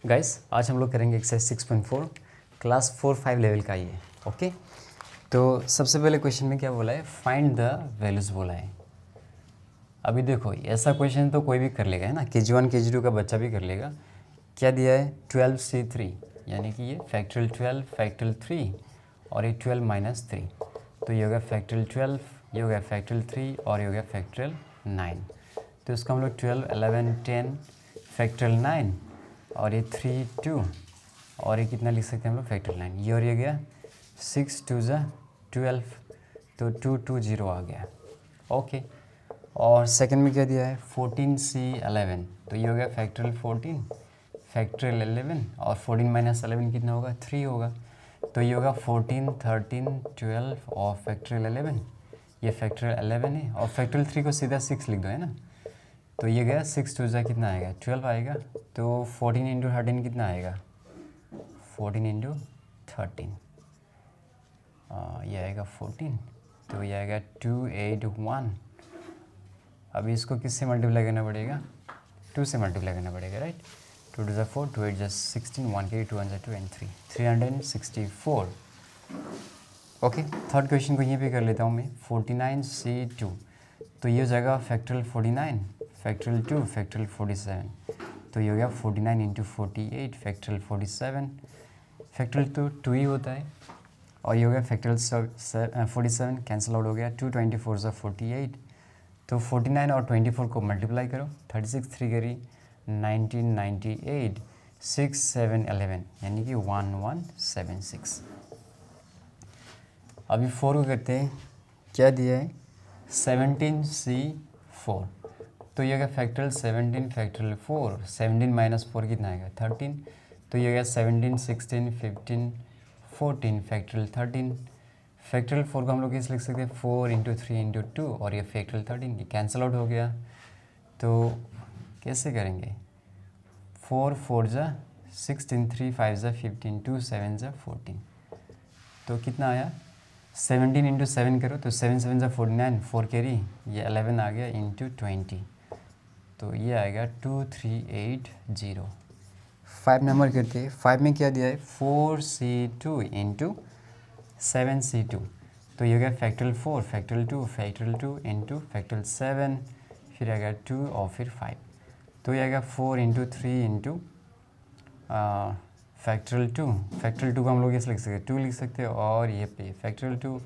Guys आज हम लोग करेंगे एक्सरसाइज 6.4 क्लास 4-5 लेवल का ये। ओके, तो सबसे पहले क्वेश्चन में क्या बोला है, फाइंड द वैल्यूज़ बोला है। अभी देखो ऐसा क्वेश्चन तो कोई भी कर लेगा, है ना, KG1 KG2 का बच्चा भी कर लेगा। क्या दिया है 12C3, यानी कि ये फैक्टोरियल 12 फैक्टोरियल 3 और ये 12 माइनस 3, तो ये हो गया फैक्टोरियल 12, ये हो गया फैक्टोरियल 3 और ये हो गया फैक्टोरियल 9। तो इसको हम लोग 12 11 10 फैक्टोरियल 9 और ये 3 2 और ये कितना लिख सकते हैं हम लोग फैक्टोरियल 9, ये और ये गया 6 2 12, तो 2 2 0 आ गया। ओके, और सेकंड में क्या दिया है 14C11, तो ये हो गया फैक्टोरियल 14 फैक्टोरियल 11 और 14 माइनस 11 कितना होगा 3 होगा, तो ये होगा 14 13 12 और फैक्टोरियल 11, ये फैक्टोरियल 11 है और फैक्टोरियल 3 को सीधा 6 लिख दो, है ना। तो ये गया 6 2 कितना आएगा 12 आएगा, तो 14 इंटू 13 कितना आएगा 14 इंटू 13, ये आएगा 14, तो ये आएगा 281। अभी इसको किससे मल्टीप्लाई करना पड़ेगा 2 से मल्टीप्लाई करना पड़ेगा, राइट। 2 2 4 2 8 16 1 के 2 1 2 एंड 3 364। ओके, थर्ड क्वेश्चन को यहीं पे कर लेता हूँ मैं 49C2, तो ये हो जाएगा फैक्टोरियल 49 फैक्टोरियल 2 फैक्टोरियल 47, तो ये हो गया 49 इंटू 48 फैक्टोरियल 47, फैक्टोरियल तो 2 ही होता है और ये हो गया फैक्टोरियल 47 कैंसिल आउट हो गया, 2 24 सा 48, तो 49 और 24 को मल्टीप्लाई करो, 36 3 करी 1998 6 7 11, यानी कि 1176। अभी 4 को करते हैं, क्या दिया है 17C4, तो ये गया फैक्टोरियल 17 फैक्टोरियल 4, 17 माइनस 4 कितना आएगा 13, तो ये गया 17 16 15 14 फैक्टोरियल 13, फैक्टोरियल 4 को हम लोग कैसे लिख सकते हैं 4 इंटू 3 इंटू 2 और ये फैक्टोरियल 13 की कैंसिल आउट हो गया, तो कैसे करेंगे 4 4 16 3 5 15 2 7 14, तो कितना आया 17 इंटू 7 करो तो 7 7 49 4 कैरी ये 11 आ गया इंटू 20, तो ये आएगा 2380। 5 नंबर करते हैं, 5 में क्या दिया है 4C2 इंटू 7C2, तो ये हो गया factorial 4 factorial 2 factorial 2 into factorial 7, फिर आएगा 2 और फिर 5, तो ये आएगा 4 इंटू 3 इंटू फैक्टोरियल 2, फैक्टोरियल 2 को हम लोग कैसे लिख सकते हैं 2 लिख सकते हैं, और ये पे फैक्टोरियल 2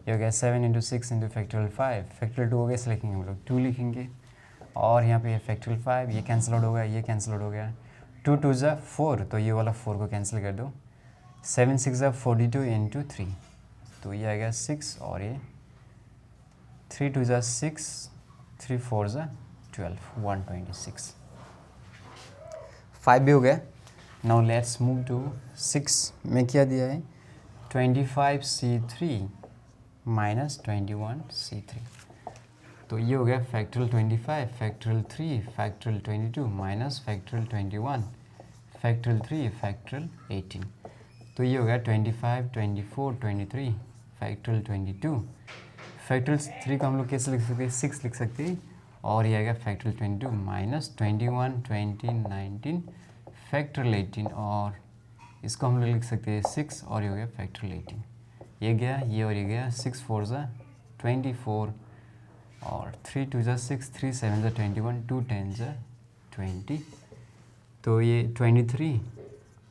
ये हो गया 7 इंटू 6 इंटू फैक्टोरियल 5, फैक्टोरियल 2 को कैसे लिखेंगे हम लोग 2 लिखेंगे, और यहाँ पे फैक्टोरियल 5 ये कैंसिल आउट हो गया, ये कैंसिल आउट हो गया, 2 2 4, तो ये वाला 4 को कैंसिल कर दो, 7 6 42 इंटू 3, तो ये आएगा 6 और ये 3 2 6 3 4 12 126। 5 भी हो गया। नाउ लेट्स मूव टू 6 में क्या दिया है 25C3 माइनस 21C3, तो ये हो गया factorial 25 factorial 3 factorial 22 minus factorial 21 factorial 3 factorial 18, तो ये हो गया 25 24 23 फैक्टोरियल 22, फैक्टोरियल 3 को हम लोग कैसे लिख सकते हैं 6 लिख सकते हैं, और ये आएगा फैक्टोरियल 22 माइनस 21 20 19 फैक्टोरियल 18, और इसको हम लोग लिख सकते हैं 6 और ये हो गया फैक्टोरियल 18, ये गया ये और ये गया 6 4 24 और 3 2 6 3 7 21 2 10 20, तो ये 23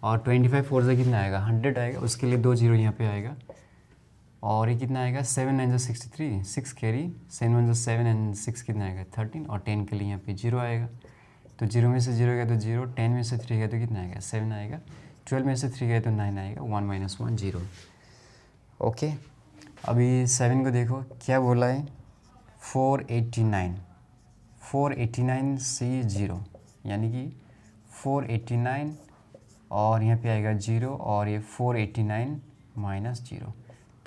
और 25 4 से कितना आएगा 100 आएगा, उसके लिए 2 जीरो यहाँ पे आएगा, और ये कितना आएगा 7 9 63 6 कैरी 7 1 7 एंड 6 कितना आएगा 13, और 10 के लिए यहाँ पे 0 आएगा, तो 0 में से 0 गया तो 0, 10 में से 3 गया तो कितना आएगा 7 आएगा, 12 में से 3 गया तो 9 आएगा, 1 माइनस 1 0। ओके, अभी 7 को देखो क्या बोला है 489C0, यानी कि 489 और यहाँ पे आएगा 0 और ये 489 माइनस 0,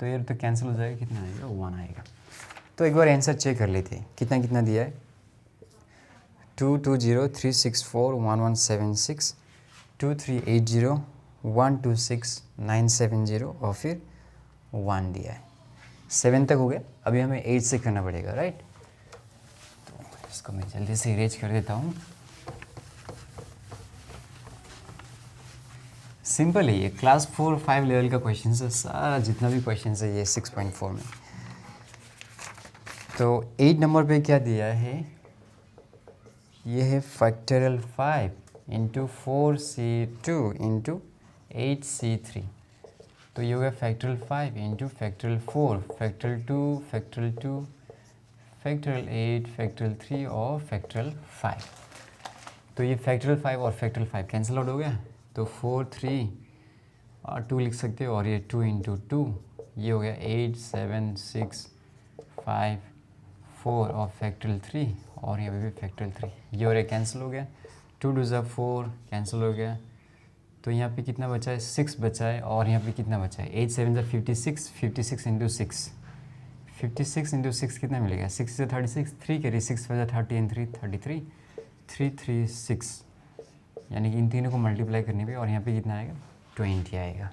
तो ये तो कैंसिल हो जाएगा, कितना आएगा 1 आएगा। तो एक बार आंसर चेक कर लेते हैं कितना कितना दिया है 220 364 1176 2380 126 970 और फिर 1 दिया है। 7 तक हो गया, अभी हमें 8 से करना पड़ेगा, राइट। तो इसको मैं जल्दी से इरेज कर देता हूँ। सिंपल है ये, क्लास 4-5 लेवल का क्वेश्चन है सारा, जितना भी क्वेश्चन है ये 6.4 में। तो 8 नंबर पे क्या दिया है, ये है factorial 5 into 4c2 into 8c3। तो ये हो गया factorial 5 into factorial 4 factorial 2 factorial 2 factorial 8 factorial 3 और फैक्टोरियल 5। तो ये फैक्टोरियल 5 और फैक्टोरियल 5 कैंसिल आउट हो गया, तो 4 3 और 2 लिख सकते हो, और ये 2 इंटू 2 ये हो गया 8 7 6 5 4 और फैक्टोरियल 3 और यहाँ पे भी फैक्टोरियल 3, ये और ये कैंसिल हो गया, 2 2 ज़ा 4 कैंसिल हो गया। तो यहाँ पे कितना बचा है, 6 बचा है, और यहाँ पे कितना बचा है, 8 7 ज़ा 56, 56 इंटू 6, 56 इंटू 6 कितना मिलेगा, 6 से 36, 3 कैरी 6 बजा 30 एंड 3 33 3 3 6, यानी कि इन तीनों को मल्टीप्लाई करने पे और यहाँ पे कितना आएगा 20 आएगा।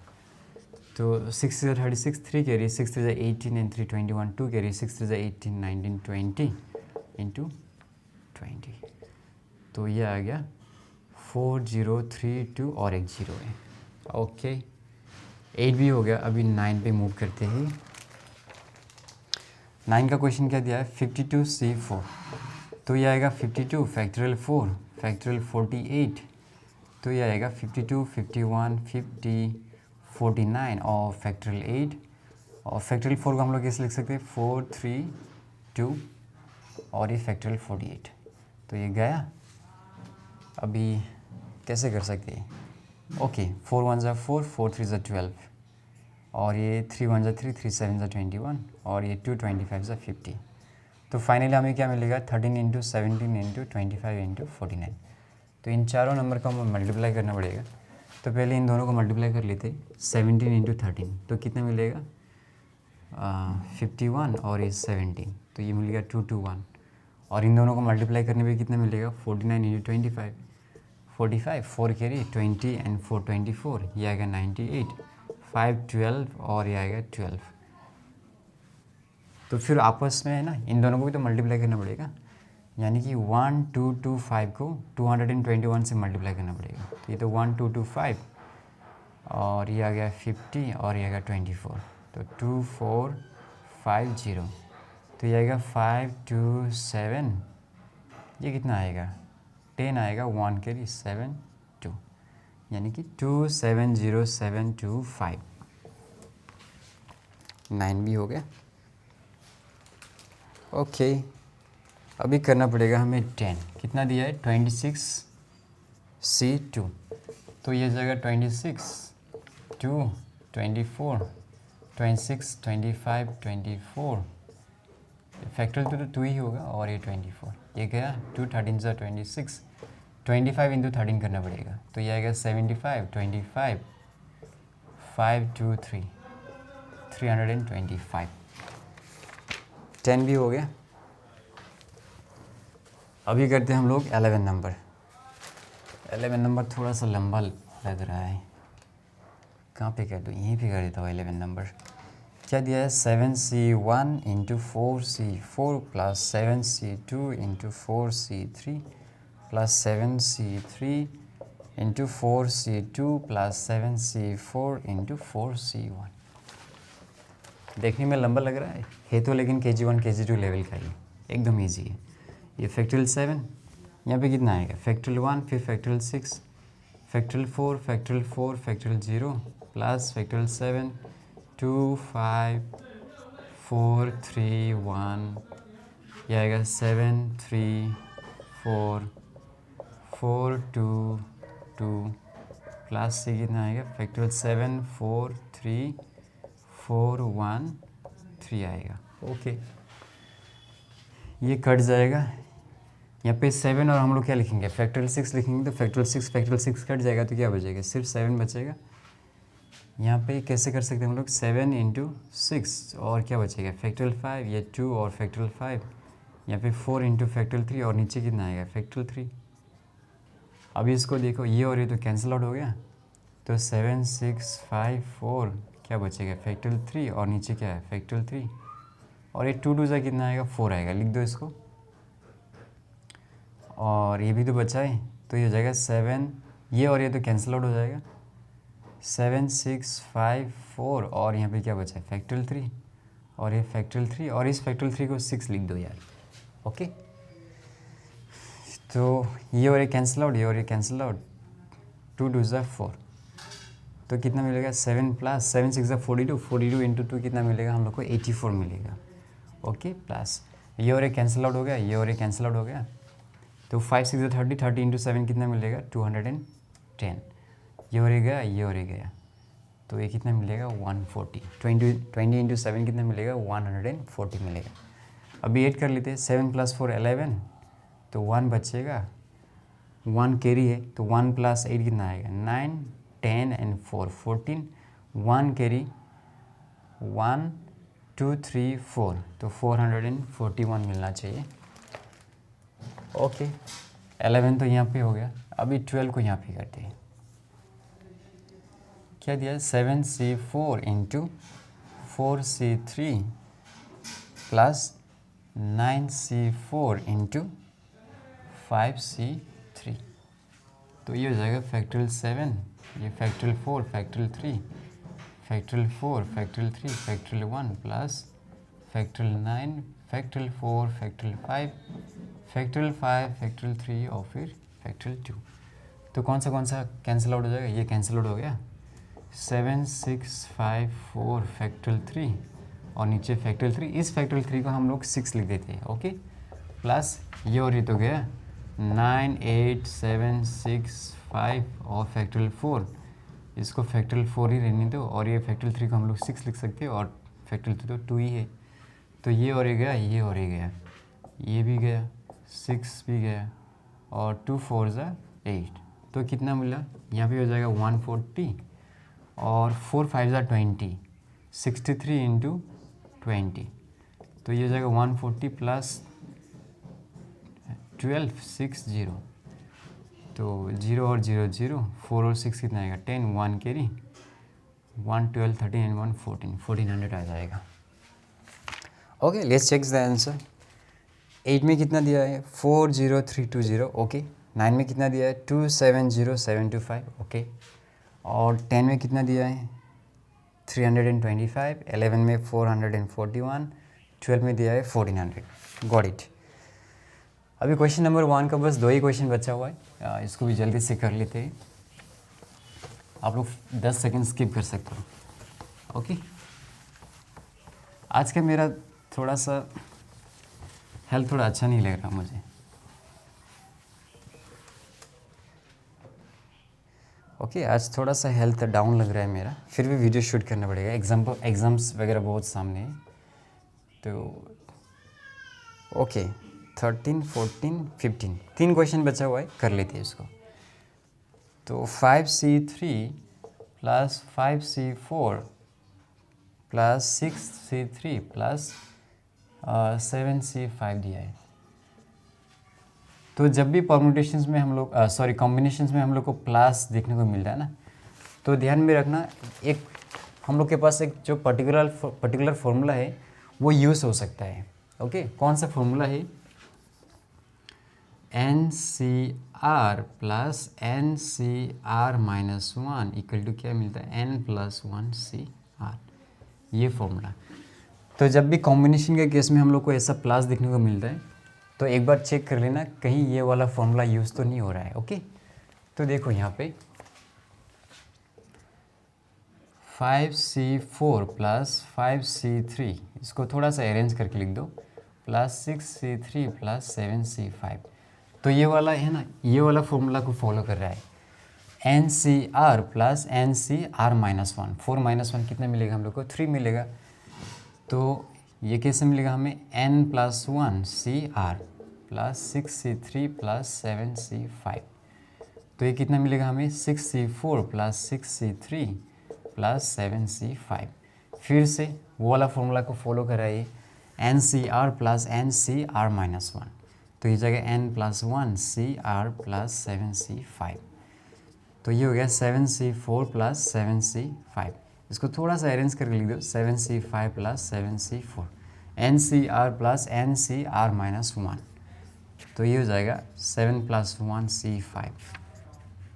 तो 6 से 36, 3 कैरी 6 से 18 एंड 3 21, 2 कैरी 6 से 18 19 20 इंटू 20, तो ये आ गया 4032 और एक 0 है। ओके 8 भी हो गया, अभी 9 पे मूव करते हैं। 9 का क्वेश्चन क्या दिया है, 52c4, तो ये आएगा 52 फैक्टोरियल 4 फैक्टोरियल 48, तो ये आएगा 52 51 50 49 और फैक्टोरियल 8, और फैक्टोरियल 4 को हम लोग कैसे लिख सकते हैं, 4 3 2 और ये फैक्टोरियल 48, तो ये गया। अभी कैसे कर सकते हैं, ओके 4 1 ज़ा 4 4 3 ज़ा 12 और ये 3 1 ज़ा 3 3 7 ज़ा 21 और ये 2 25 ज़ा 50। तो फाइनली हमें क्या मिलेगा, 13 इंटू 17 इंटू 25 इंटू 49। तो इन चारों नंबर को हमें मल्टीप्लाई करना पड़ेगा। तो पहले इन दोनों को मल्टीप्लाई कर लेते, 17 इंटू 13 तो कितना मिलेगा 51 और ये 17, तो ये मिलेगा 221, और इन दोनों को मल्टीप्लाई करने पे कितना मिलेगा 49 इंटू 25 45 4 कैरी 20 एंड 4 24, ये आएगा 98 5 12 और ये आएगा 12। तो फिर आपस में है ना, इन दोनों को भी तो मल्टीप्लाई करना पड़ेगा, यानी कि 1225 को 221 से मल्टीप्लाई करना पड़ेगा। तो ये तो 1225 और ये आ गया 50 और ये आ गया 24, तो 2450, तो ये आएगा 527, ये कितना आएगा 10 आएगा, 1 के लिए 7 2, यानी कि 270725। 9 भी हो गया। ओके अभी करना पड़ेगा हमें 10, कितना दिया है 26c2, तो ये जगह 26 2 24 26 25 24, फैक्टोरियल तो 2 ही होगा और ये 24, ये गया 2 13 ज़ा 26, 25 इंटू 13 करना पड़ेगा, तो ये आएगा 75 25 5 2 3 325। 10 भी हो गया। अभी करते हैं हम लोग 11 नंबर। 11 नंबर थोड़ा सा लंबा लग रहा है, कहाँ पे कर दूँ, यहीं पे कर देता हूँ 11 नंबर। क्या दिया है 7c1 into 4c4 plus 7c2 into 4c3 plus 7c3 into 4c2 plus 7c4 into 4c1। देखने में लंबा लग रहा है तो, लेकिन KG1 KG2 लेवल का ही एकदम ईजी है। ये फैक्टोरियल 7, यहाँ पे कितना आएगा फैक्टोरियल 1, फिर factorial 6 factorial 4 factorial 4 factorial 0 plus factorial 7 2 5 4 3 1, ये आएगा 7 3 4 4 2 2 प्लस से कितना आएगा फैक्टोरियल 7 4 3 4 1 3 आएगा। ओके ये कट जाएगा, यहाँ पे 7 और हम लोग क्या लिखेंगे फैक्टोरियल 6 लिखेंगे, तो फैक्टोरियल 6 कट जाएगा, तो क्या बचेगा सिर्फ 7 बचेगा। यहाँ पे कैसे कर सकते हैं हम लोग 7 इंटू 6 और क्या बचेगा फैक्टोरियल 5, ये 2 और फैक्टोरियल 5, यहाँ पे 4 इंटू फैक्टोरियल 3 और नीचे कितना आएगा फैक्टोरियल 3। अभी इसको देखो ये और ये तो कैंसिल आउट हो गया, तो 7 6 5 4 क्या बचेगा फैक्टोरियल 3 और नीचे क्या है फैक्टोरियल 3, और ये 2 2 से कितना आएगा 4 आएगा, लिख दो इसको। और ये भी तो बचा है, तो ये हो जाएगा 7, ये और ये तो कैंसिल आउट हो जाएगा, 7654 और यहाँ पे क्या बचा है फैक्टोरियल 3 और ये फैक्टोरियल 3 और इस फैक्टोरियल 3 को 6 लिख दो यार। ओके, तो ये और ये कैंसिल आउट, ये और ये कैंसिल आउट, 2 2 ज़ा 4, तो कितना मिलेगा 7 प्लस 7 6 ज़ा 42, 42 इंटू 2 कितना मिलेगा हम लोग को 84 मिलेगा। ओके, प्लस ये और ये कैंसिल आउट हो गया, ये और ये कैंसिल आउट हो गया, तो 5 6 ज़ा 30, 30 इंटू 7 कितना मिलेगा 210, ये और ये गया, ये और ये गया, तो ये कितना मिलेगा 140, 20 इंटू 7 कितना मिलेगा 140 मिलेगा। अभी ऐड कर लेते हैं, 7 + 4 11, तो 1 बचेगा, 1 कैरी है, तो 1 + 8 कितना आएगा 9 10 एंड 4 14, 1 कैरी 1 2 3 4, तो 441 मिलना चाहिए। ओके, 11 तो यहाँ पे हो गया, अभी 12 को यहाँ पे करते हैं। क्या दिया है 7C4 into 4C3 plus 9C4 into 5C3, तो ये हो जाएगा फैक्टोरियल 7, ये factorial 4, factorial 3, factorial 4, factorial 3, factorial 1 plus factorial 9, factorial 4, factorial 5, factorial 5, factorial 3 और फिर फैक्टोरियल 2, तो कौन सा कैंसिल आउट हो जाएगा, ये कैंसिल आउट हो गया। 7 6 5 4 फैक्टोरियल 3 और नीचे फैक्टोरियल 3, इस फैक्टोरियल 3 को हम लोग 6 लिख देते हैं। ओके, प्लस ये और ये तो गया 9 8 7 6 5 और फैक्टोरियल 4, इसको फैक्टोरियल 4 ही रहने दो, और ये फैक्टोरियल 3 को हम लोग 6 लिख सकते हैं और फैक्टोरियल 3 तो 2 ही है, तो ये और ये गया, ये और ये गया, ये भी गया, 6 भी गया और 2 4 ज़ा 8, तो कितना मिला यहाँ पे हो जाएगा 140 और 4 5 ज़ा 20, 63 इंटू 20, तो ये हो जाएगा 140 प्लस 12 6 0, तो 0 और 0 0, 4 और 6 कितना आएगा 10, 1 कैरी 1 12 13 एंड 1 14, 1400 आ जाएगा। Okay, let's check the answer. 8 में कितना दिया है 40320, ओके। 9 में कितना दिया है 270725, ओके। और 10 में कितना दिया है 325, 11 में 441, 12 में दिया है 1400। Got it. अभी क्वेश्चन नंबर 1 का बस 2 ही क्वेश्चन बचा हुआ है, इसको भी जल्दी से कर लेते हैं। आप लोग 10 सेकंड स्किप कर सकते हो। ओके, आज का मेरा थोड़ा सा हेल्थ थोड़ा अच्छा नहीं लग रहा मुझे। ओके, आज थोड़ा सा हेल्थ डाउन लग रहा है मेरा, फिर भी वीडियो शूट करना पड़ेगा। एग्ज़ाम्स वगैरह बहुत सामने है, तो ओके 13 14 15 3 क्वेश्चन बचा हुआ है, कर लेते हैं इसको। तो 5C3 plus 5C4 plus 6C3 plus 7C5 दिया है। तो जब भी परम्यूटेशंस में हम लोग कॉम्बिनेशंस में हम लोग को प्लस देखने को मिल रहा है ना, तो ध्यान में रखना, एक हम लोग के पास एक जो पर्टिकुलर फॉर्मूला है वो यूज़ हो सकता है। ओके, कौन सा फॉर्मूला है NCR plus NCR minus 1 equal to क्या मिलता है N प्लस 1CR, ये फॉर्मूला। तो जब भी कॉम्बिनेशन के केस में हम लोग को ऐसा प्लस देखने को मिलता है, तो एक बार चेक कर लेना कहीं ये वाला फॉर्मूला यूज़ तो नहीं हो रहा है। ओके, तो देखो यहाँ पे 5C4 प्लस 5C3, इसको थोड़ा सा अरेंज करके लिख दो, प्लस 6C3 प्लस 7C5, तो ये वाला है ना, ये वाला फॉर्मूला को फॉलो कर रहा है। NCR plus NCR minus 1, 4 minus 1 कितना मिलेगा हम लोग को 3 मिलेगा, तो ये कैसे मिलेगा हमें N plus 1CR plus 6C3 plus 7C5, तो ये कितना मिलेगा हमें 6C4 plus 6C3 plus 7C5। फिर से वो वाला फॉर्मूला को फॉलो कर रहा है NCR प्लस NCR माइनस 1, तो ये जगह N plus 1CR plus 7C5, तो ये हो गया 7C4 प्लस 7C5। इसको थोड़ा सा अरेंज करके लिख दो 7C5 plus 7C4, NCR plus NCR minus 1, तो ये हो जाएगा 7 प्लस 1C5,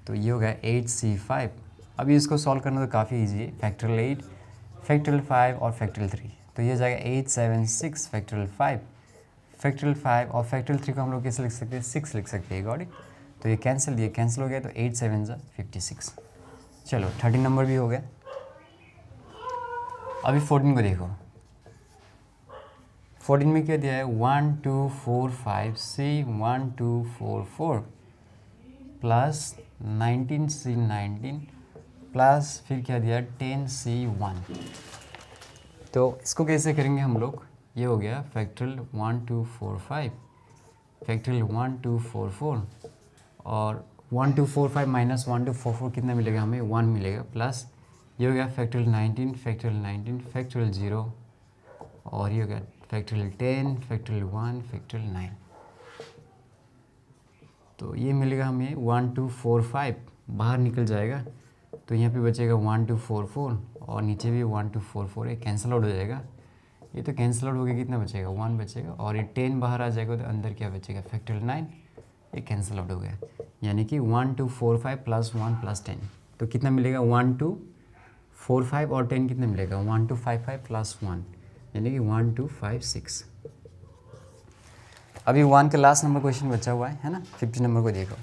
तो ये हो गया 8C5 अभी इसको सॉल्व करना तो काफ़ी ईजी है, फैक्टोरियल 8, फैक्टोरियल 5 और फैक्टोरियल 3, तो ये जाएगा 876 फैक्टोरियल 5, फैक्टोरियल 5 और फैक्टोरियल 3 को हम लोग कैसे लिख सकते हैं, 6 लिख सकते हैं, गॉट इट। तो ये कैंसिल हो गया, तो 8 7 जा 56। चलो 13 नंबर भी हो गया। अभी 14 को देखो, 14 में क्या दिया है, 1 2 4 5 C 1 2 4 4 प्लस 19 C 19 प्लस फिर क्या दिया 10 C 1। तो इसको कैसे करेंगे हम लोग, ये हो गया फैक्टोरियल 1 2 4 5 फैक्टोरियल 1 2 4 4 और 1 2 4 5 माइनस 1 2 4 4 कितना मिलेगा हमें, 1 मिलेगा, प्लस ये हो गया फैक्टोरियल 19 फैक्टोरियल 0 और ये हो गया फैक्टोरियल 10 फैक्टोरियल 1 फैक्टोरियल 9। तो ये मिलेगा हमें 1 2 4 5 बाहर निकल जाएगा, तो यहाँ पे बचेगा 1 2 4 4 और नीचे भी 1 2 4 4 है, कैंसिल आउट हो जाएगा। ये तो कैंसिल आउट हो गया, कितना बचेगा 1 बचेगा और ये 10 बाहर आ जाएगा, तो अंदर क्या बचेगा फैक्टोरियल 9, ये कैंसिल आउट हो गया। यानी कि 1 2 4 5 प्लस 1 प्लस 10, तो कितना मिलेगा 1 2 4 5 और 10 कितना मिलेगा 1 2 5 5 प्लस 1, यानी कि 1 2 5 6। अभी 1 का लास्ट नंबर क्वेश्चन बचा हुआ है ना, 50 नंबर को देखो,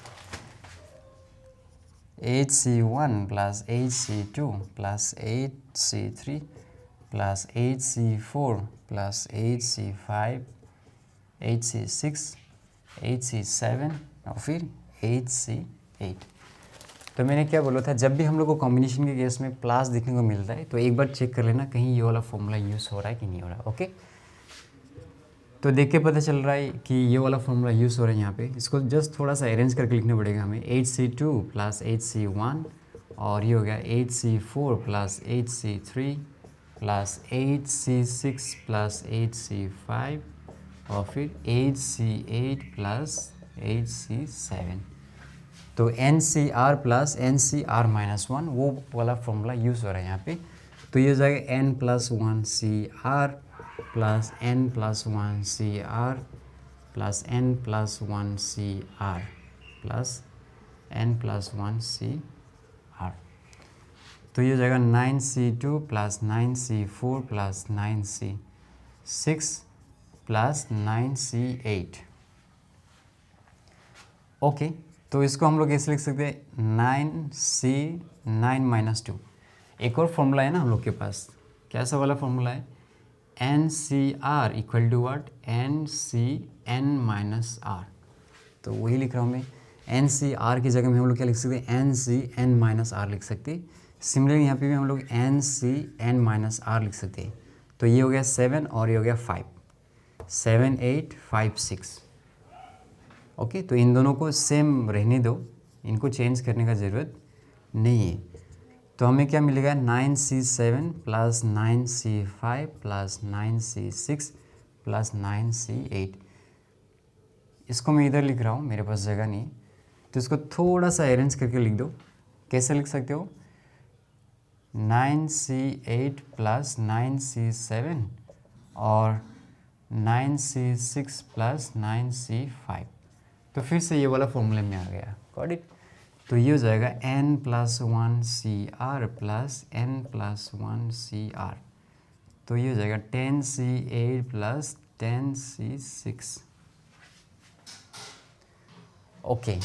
8C1 plus 8C2 plus 8C3 plus 8C4 plus 8C5 8C6 8C7 और फिर 8C8। तो मैंने क्या बोला था, जब भी हम लोग को कॉम्बिनेशन के केस में प्लस देखने को मिलता है तो एक बार चेक कर लेना कहीं ये वाला फॉर्मूला यूज़ हो रहा है कि नहीं हो रहा है, ओके। तो देख के पता चल रहा है कि ये वाला फॉर्मूला यूज़ हो रहा है यहाँ पे, इसको जस्ट थोड़ा सा अरेंज करके लिखना पड़ेगा हमें, 8C2 प्लस 8C1 और ये हो गया 8C4 plus 8C3 plus 8C6 plus 8C5 और फिर 8C8 प्लस 8C7। तो NCR प्लस NCR माइनस 1 वो वाला फॉर्मूला यूज़ हो रहा है यहाँ पे। तो ये हो जाएगा N plus 1 CR plus N plus 1 CR plus N plus 1 CR plus N plus 1 CR। तो ये हो जाएगा 9C2 plus 9C4 plus 9C6 plus 9C8। Okay, तो इसको हम लोग कैसे लिख सकते हैं, 9C9 माइनस 2। एक और फॉर्मूला है ना हम लोग के पास, कैसा वाला फॉर्मूला है, NCR equal to what, NCN minus R। तो वही लिख रहा हूँ मैं, NCR की जगह में हम लोग क्या लिख सकते हैं, NCN माइनस R लिख सकते हैं। सिमिलरली यहाँ पे भी हम लोग NCN माइनस R लिख सकते हैं। तो ये हो गया 7 और ये हो गया 5, 7 8 5 6। ओके, तो इन दोनों को सेम रहने दो, इनको चेंज करने का ज़रूरत नहीं है। तो हमें क्या मिलेगा, 9C7 plus 9C5 plus 9C6 plus 9C8। इसको मैं इधर लिख रहा हूँ, मेरे पास जगह नहीं, तो इसको थोड़ा सा अरेंज करके लिख दो। कैसे लिख सकते हो, 9C8 प्लस 9C7 और 9C6 प्लस 9C5। तो फिर से ये वाला फॉर्मूले में आ गया, गॉट इट। तो ये हो जाएगा N plus 1 CR plus N plus 1 CR। तो ये हो जाएगा 10C8 प्लस 10C6। ओके,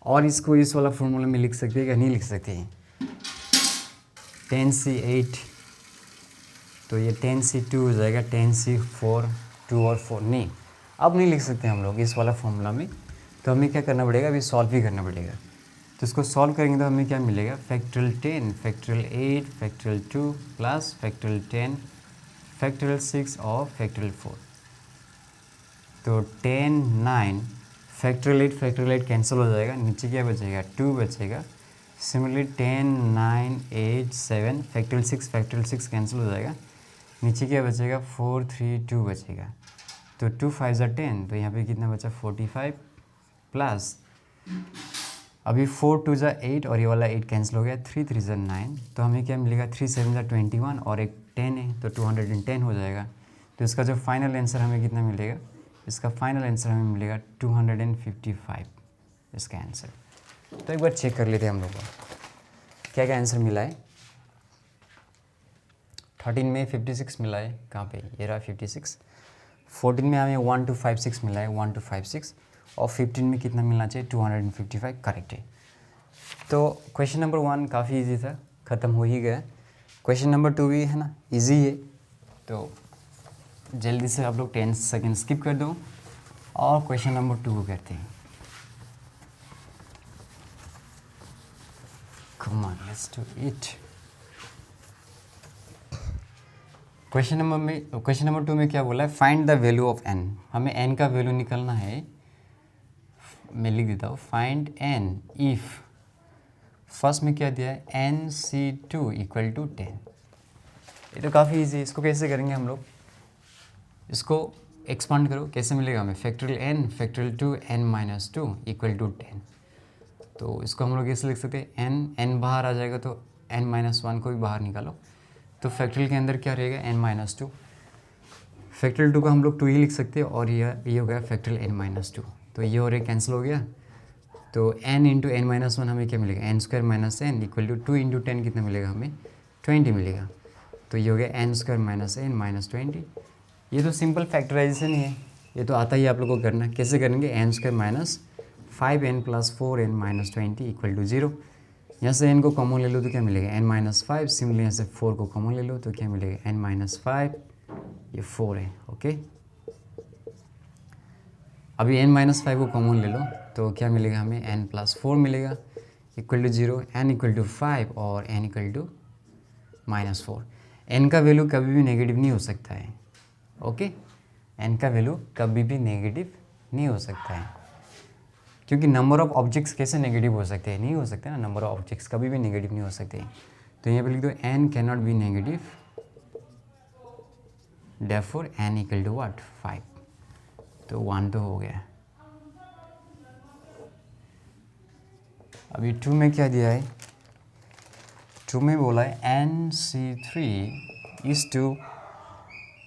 और इसको इस वाला फॉर्मूला में लिख सकते हैं या नहीं लिख सकते हैं, 10C8, तो ये 10C2 हो जाएगा 10C4, 2 और 4 नहीं, अब नहीं लिख सकते हम लोग इस वाला फॉर्मूला में। तो हमें क्या करना पड़ेगा, अभी सॉल्व भी करना पड़ेगा। तो इसको सॉल्व करेंगे तो हमें क्या मिलेगा, factorial 10 factorial 8 factorial 2 plus factorial 10 factorial 6 और फैक्टोरियल 4। तो 10 9 फैक्टोरियल 8 कैंसिल हो जाएगा, नीचे क्या बचेगा 2 बचेगा। सिमिलरली 10 9 8 7 फैक्टोरियल 6 कैंसिल हो जाएगा, नीचे क्या बचेगा 4 3 2 बचेगा। तो 2 5 ज़ा 10, तो यहाँ पे कितना बचा 45 प्लस अभी 4 2 ज़ा 8 और ये वाला 8 कैंसिल हो गया, 3 3 ज़ा 9। तो हमें क्या मिलेगा 3 7 ज़ा 21 और एक 10 है तो 210 हो जाएगा। तो इसका जो फाइनल आंसर हमें कितना मिलेगा, इसका फाइनल आंसर हमें मिलेगा 255 इसका आंसर। तो एक बार चेक कर लेते हैं हम लोग को। क्या क्या आंसर मिला है? 13 में 56 मिला है, कहाँ पे, ये रहा 56। 14 में हमें 1256 मिला है, 1256, और 15 में कितना मिलना चाहिए, 255, करेक्ट है। तो क्वेश्चन नंबर 1 काफ़ी इजी था, ख़त्म हो ही गया। क्वेश्चन नंबर 2 भी है ना, इजी है, तो जल्दी से आप लोग 10 सेकेंड स्किप कर दो और क्वेश्चन नंबर 2 को करते हैं। Come on, let's do it. Question number 2 में क्या बोला है, find the value of n। हमें n का वैल्यू निकालना है। मैं लिख देता हूँ, फाइंड n इफ, फर्स्ट में क्या दिया है, nc2 इक्वल टू 10। ये तो काफ़ी इजी है, इसको कैसे करेंगे हम लोग, इसको एक्सपांड करो, कैसे मिलेगा हमें, factorial n factorial 2 n - 2 equal to 10। तो इसको हम लोग कैसे लिख सकते हैं, n बाहर आ जाएगा तो n-1 को भी बाहर निकालो, तो फैक्टोरियल के अंदर क्या रहेगा, n-2। फैक्टोरियल 2 का हम लोग 2 ही लिख सकते हैं, और ये हो गया फैक्टोरियल n-2। तो ये और ये कैंसिल हो गया, तो n इंटू n-1 हमें क्या मिलेगा, n² - n equal to 2 into 10 कितना मिलेगा हमें, 20 मिलेगा। तो ये हो गया n² - n - 20। ये तो सिंपल फैक्टराइजेशन ही है, ये तो आता ही आप लोगों को करना। कैसे करेंगे, n² - 5n + 4n - 20 equal to 0। यहाँ से n को कॉमन ले लो तो क्या मिलेगा, n-5। सिमिलर यहाँ से 4 को कॉमन ले लो तो क्या मिलेगा, n-5, ये 4 है, ओके। अभी n-5 को कॉमन ले लो तो क्या मिलेगा हमें, n + 4 मिलेगा equal to 0, n equal to 5 और n इक्वल टू -4। n का वैल्यू कभी भी नेगेटिव नहीं हो सकता है, ओके। n का वैल्यू कभी भी नेगेटिव नहीं हो सकता है, क्योंकि नंबर ऑफ ऑब्जेक्ट्स कैसे नेगेटिव हो सकते हैं, नहीं हो सकते ना, नंबर ऑफ ऑब्जेक्ट्स कभी भी नेगेटिव नहीं हो सकते। तो यहाँ पे लिख दो n can not be negative, therefore n equal to what, 5। तो 1 तो हो गया। अभी 2 में क्या दिया है, 2 में बोला है nc3 इज टू,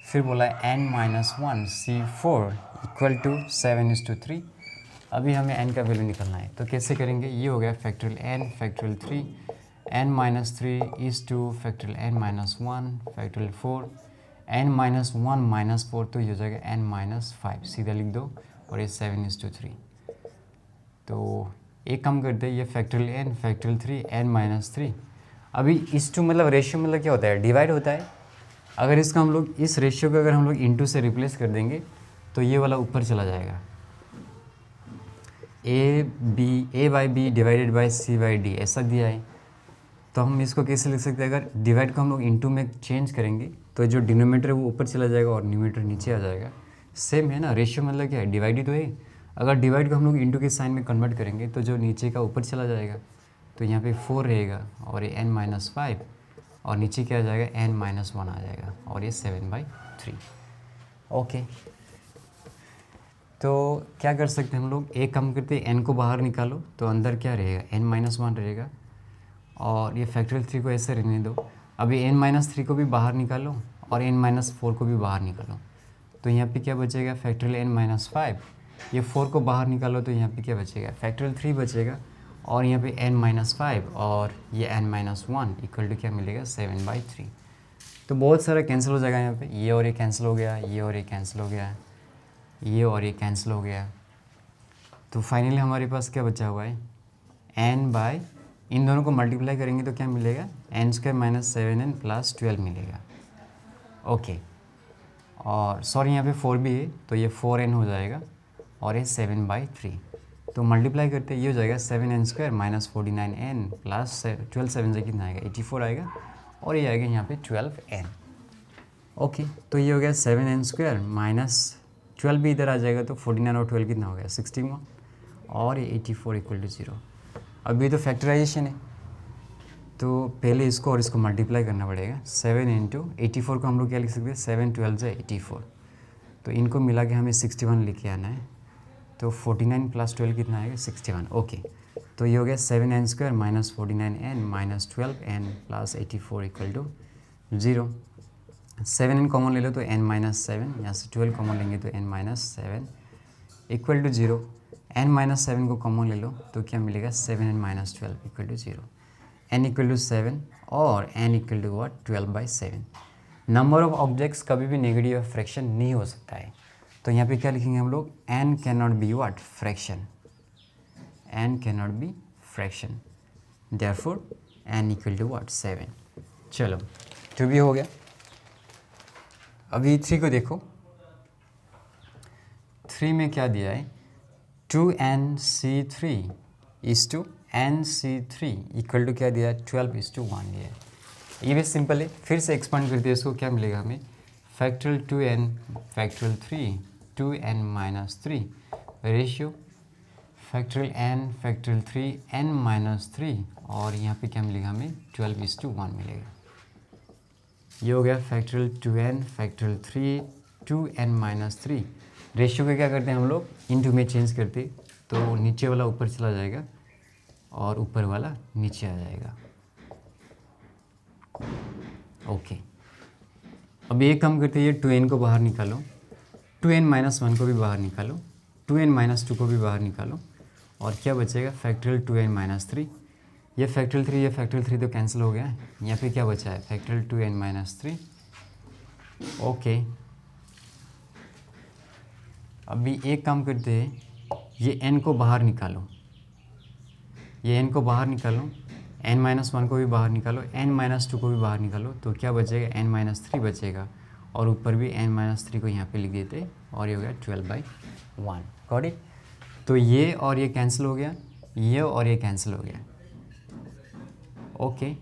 फिर बोला है n-1 c4 इक्वल टू 7:3। अभी हमें n का वैल्यू निकालना है, तो कैसे करेंगे, ये हो गया factorial n factorial 3, n-3 is two factorial n-1 factorial 4, n-1 - 4 तो ये हो जाएगा n-5, सीधा लिख दो, और ये 7:3। तो एक काम करते हैं, ये फैक्टोरियल n फैक्टोरियल 3 n-3। अभी इस टू मतलब रेशियो मतलब क्या होता है, डिवाइड होता है। अगर इसका हम लोग इस रेशियो को अगर हम लोग इंटू से रिप्लेस कर देंगे तो ये वाला ऊपर चला जाएगा, a by B divided by c by D, ऐसा दिया है। तो हम इसको कैसे लिख सकते हैं, अगर डिवाइड को हम लोग इंटू में चेंज करेंगे तो जो डिनोमीटर है वो ऊपर चला जाएगा और न्यूमरेटर नीचे आ जाएगा। सेम है ना, रेशियो मतलब क्या है, डिवाइड ही तो है। अगर डिवाइड को हम लोग इंटू के साइन में कन्वर्ट करेंगे तो जो नीचे का ऊपर चला जाएगा, तो यहाँ पे 4 रहेगा और ये n-5, और नीचे क्या आ जाएगा, n-1 आ जाएगा, और ये 7/3, ओके। तो क्या कर सकते हैं हम लोग, एक काम करते हैं, n को बाहर निकालो तो अंदर क्या रहेगा, n-1 रहेगा, और ये फैक्टोरियल 3 को ऐसे रहने दो। अभी n-3 को भी बाहर निकालो और n-4 को भी बाहर निकालो, तो यहाँ पे क्या बचेगा, फैक्टोरियल n-5। ये 4 को बाहर निकालो तो यहाँ पे क्या बचेगा, फैक्टोरियल 3 बचेगा, और यहाँ पे n-5 और ये n-1 इक्वल टू क्या मिलेगा, 7/3। तो बहुत सारा कैंसिल हो जाएगा यहाँ पे, ये और ये कैंसिल हो गया, ये और ये कैंसिल हो गया, ये और ये कैंसिल हो गया। तो फाइनली हमारे पास क्या बचा हुआ है, n/, इन दोनों को मल्टीप्लाई करेंगे तो क्या मिलेगा, n² - 7n + 12 मिलेगा, ओके। और सॉरी यहाँ पे 4 भी है तो ये 4n हो जाएगा, और ये 7/3। तो मल्टीप्लाई करते ये हो जाएगा 7n² - 49n + 12 7 से कितना आएगा, 84 आएगा, और ये आएगा यहाँ पे 12n, ओके। तो ये हो गया 7n² - 12 भी इधर आ जाएगा, तो 49 और 12 कितना हो गया, 61, और ये 84 इक्वल टू 0। अभी तो फैक्टराइजेशन है, तो पहले इसको और इसको मल्टीप्लाई करना पड़ेगा। 7 × 84 को हम लोग क्या लिख सकते हैं, 7 12 से 84, तो इनको मिला के हमें 61 लिख के आना है। तो 49 + 12 कितना आएगा, 61, ओके। तो ये हो गया 7n² - 49n - 12n + 84 equal to 0। 7n common ले लो तो n-7, यहाँ से 12 कॉमन लेंगे तो n-7 इक्वल टू 0। n-7 को कॉमन ले लो तो क्या मिलेगा, 7n - 12 equal to 0। n equal to 7 और n equal to what 12/7। Number of objects कभी भी नेगेटिव फ्रैक्शन नहीं हो सकता है। तो यहाँ पे क्या लिखेंगे हम लोग, n can not be what fraction, n can not be fraction, therefore n equal to what 7। चलो 2 भी हो गया। अभी 3 को देखो, 3 में क्या दिया है, 2nc3 is to nc3 equal to क्या दिया है, 12:1 दिया है। ये भी सिंपल है, फिर से एक्सपांड करते हैं इसको, क्या मिलेगा हमें, factorial 2n factorial 3 2n minus 3 ratio factorial n factorial 3 n minus 3 और यहाँ पे क्या मिलेगा हमें 12:1 मिलेगा। ये हो गया factorial 2n factorial 3 2n minus 3। Ratio का क्या करते हैं हम लोग, इनटू में चेंज करते, तो नीचे वाला ऊपर चला जाएगा और ऊपर वाला नीचे आ जाएगा। ओके, अब ये कम करते हैं, 2n को बाहर निकालो, 2n माइनस 1 को भी बाहर निकालो, 2n माइनस 2 को भी बाहर निकालो और क्या बचेगा, फैक्टोरियल 2n माइनस 3। ये फैक्टोरियल 3 ये फैक्टोरियल 3 तो कैंसिल हो गया है। यहाँ पे क्या बचा है, फैक्टोरियल 2n माइनस 3। ओके, अभी एक काम करते हैं, ये n को बाहर निकालो, ये n को बाहर निकालो, n माइनस 1 को भी बाहर निकालो, n माइनस 2 को भी बाहर निकालो, तो क्या बचेगा, n माइनस 3 बचेगा और ऊपर भी n माइनस 3 को यहाँ पे लिख देते और ये हो गया 12/1। Got it. तो ये और ये कैंसिल हो गया, ये और ये कैंसिल हो गया। ओके,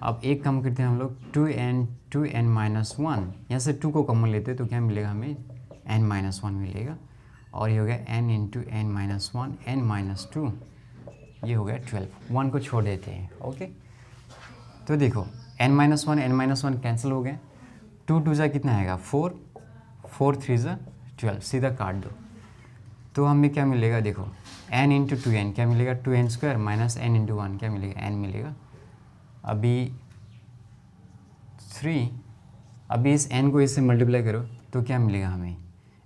अब एक कम करते हैं हम लोग, 2n माइनस 1, यहाँ से 2 को कॉमन लेते तो क्या मिलेगा हमें, n माइनस 1 मिलेगा और ये हो गया n into n minus 1 n minus 2, ये हो गया 12। 1 को छोड़ देते हैं। ओके, तो देखो n माइनस 1 कैंसिल हो गए, 2 2 जा कितना आएगा 4, 4 3 जा 12, सीधा काट दो। तो हमें क्या मिलेगा, देखो n इंटू 2n क्या मिलेगा, 2n square minus n into 1 क्या मिलेगा, n मिलेगा। अभी 3, अभी इस n को इससे मल्टीप्लाई करो तो क्या मिलेगा हमें,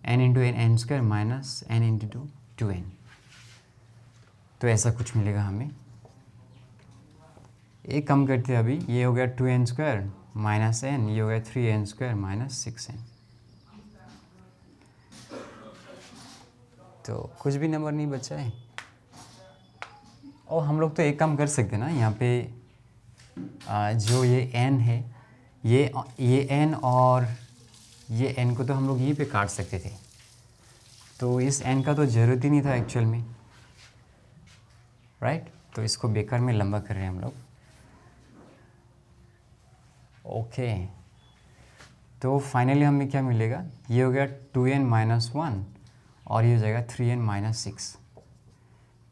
n into n square minus n into 2n, तो ऐसा कुछ मिलेगा हमें। एक कम करते हैं, अभी ये हो गया 2n स्क्वायर माइनस n, ये हो गया 3n स्क्वायर माइनस 6n। तो कुछ भी नंबर नहीं बचा है। और हम लोग तो एक काम कर सकते हैं ना, यहाँ पे जो ये n है, ये n और ये n को तो हम लोग यहीं पे काट सकते थे, तो इस n का तो ज़रूरत ही नहीं था एक्चुअल में, राइट। तो इसको बेकार में लंबा कर रहे हैं हम लोग। ओके, तो फाइनली हमें क्या मिलेगा, ये हो गया 2n माइनस 1 और ये हो जाएगा 3n माइनस 6।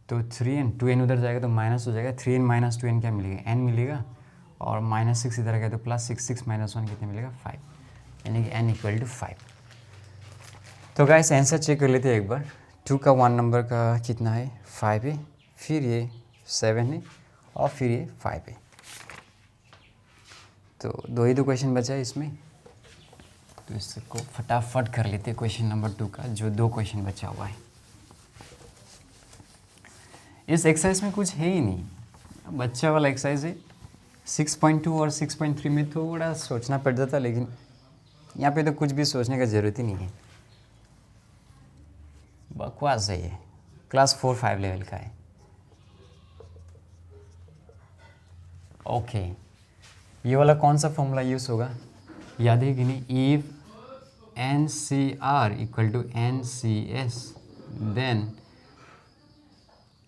तो 3n 2n उधर जाएगा तो माइनस हो जाएगा, 3n माइनस 2n क्या मिलेगा, n मिलेगा और माइनस 6 इधर आ गया तो प्लस 6, 6 माइनस 1 कितने मिलेगा 5, यानी कि n इक्वल टू 5। तो गाइस आंसर चेक कर लेते हैं एक बार। 2 का 1 नंबर का कितना है, 5 है, फिर ये 7 है और फिर ये 5 है। तो दो ही क्वेश्चन बचा है इसमें, तो इसको फटाफट कर लेते हैं क्वेश्चन नंबर 2 का, जो 2 क्वेश्चन बचा हुआ है। इस एक्सरसाइज में कुछ है ही नहीं, बच्चा वाला एक्सरसाइज है। 6.2 और 6.3 में थोड़ा सोचना पड़ जाता, लेकिन यहाँ पे तो कुछ भी सोचने का ज़रूरत ही नहीं है, बकवास है ये, क्लास 4-5 लेवल का है। ओके, ये वाला कौन सा फॉर्मूला यूज़ होगा, याद है कि नहीं, if NCR equal to NCS then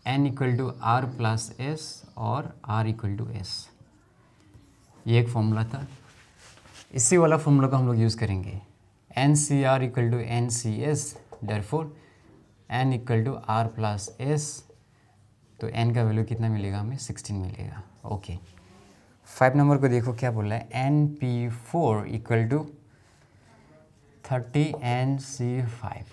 n equal to R plus S और R इक्वल टू S, ये एक फॉर्मूला था। इसी वाला फॉर्मूला को हम लोग यूज़ करेंगे, NCR equal to NCS therefore n equal to R plus S, तो n का वैल्यू कितना मिलेगा हमें, 16 मिलेगा। ओके, 5 नंबर को देखो क्या बोल रहा है, NP4 इक्वल टू 30NC5।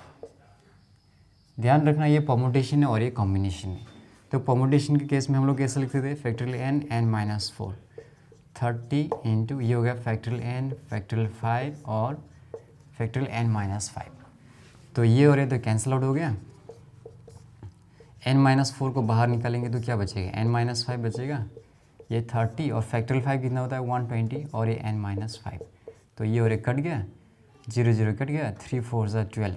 ध्यान रखना ये परमुटेशन है और ये कॉम्बिनेशन है। तो परमुटेशन के केस में हम लोग कैसे लिखते थे, फैक्टोरियल n माइनस 4, 30 इंटू ये हो गया फैक्टोरियल n फैक्टोरियल 5 और फैक्टोरियल n माइनस 5। तो ये हो रहे तो कैंसिल आउट हो गया, n माइनस 4 को बाहर निकालेंगे तो क्या बचेगा, n माइनस 5 बचेगा, ये 30 और फैक्टोरियल 5 कितना होता है 120 और ये n-5, तो ये और एक कट गया, 0 0 कट गया, 3 4 ज़ा 12,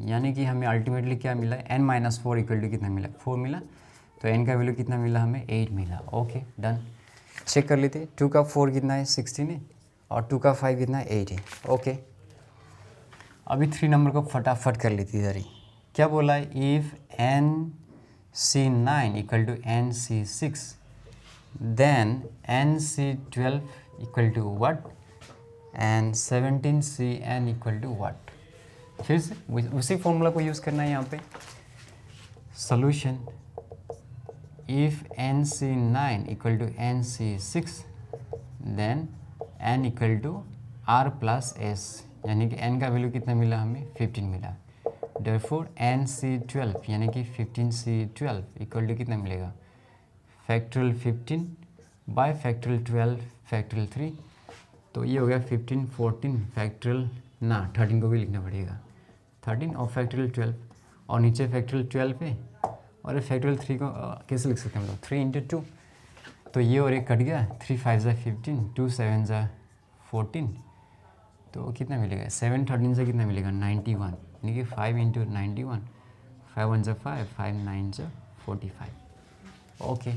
यानी कि हमें अल्टीमेटली क्या मिला, n-4 इक्वल टू कितना मिला 4 मिला, तो n का वैल्यू कितना मिला हमें 8 मिला। Okay done. चेक कर लेते, 2 का 4 कितना है 16 है और 2 का 5 कितना है 8 है। ओके अभी 3 नंबर को फटाफट कर लेती है इधर ही। क्या बोला है, if nc9 equal to nc6 then nc12 equal to what and 17cn equal to what. फिर से उसी फॉर्मूला को यूज़ करना है यहाँ पे। Solution if nc9 equal to nc6 then n equal to r plus s, यानी कि n का वैल्यू कितना मिला हमें 15 मिला। देयरफॉर nc12 यानी कि 15c12 इक्वल टू कितना मिलेगा, फैक्टोरियल 15 बाय फैक्टोरियल 12 फैक्टोरियल 3, तो ये हो गया 15 14 फैक्टोरियल ना 13 को भी लिखना पड़ेगा, 13 और फैक्टोरियल 12 और नीचे फैक्टोरियल 12 पे, और फैक्टोरियल 3 को कैसे लिख सकते हैं हम लोग 3 इंटू 2, तो ये और एक कट गया, 3 5 ज़ा 15 2 7 ज़ा 14, तो कितना मिलेगा 7 13 से कितना मिलेगा 91, यानी कि 5 इंटू 91, 5 1 ज़ा 5 5 9 ज़ा 45। ओके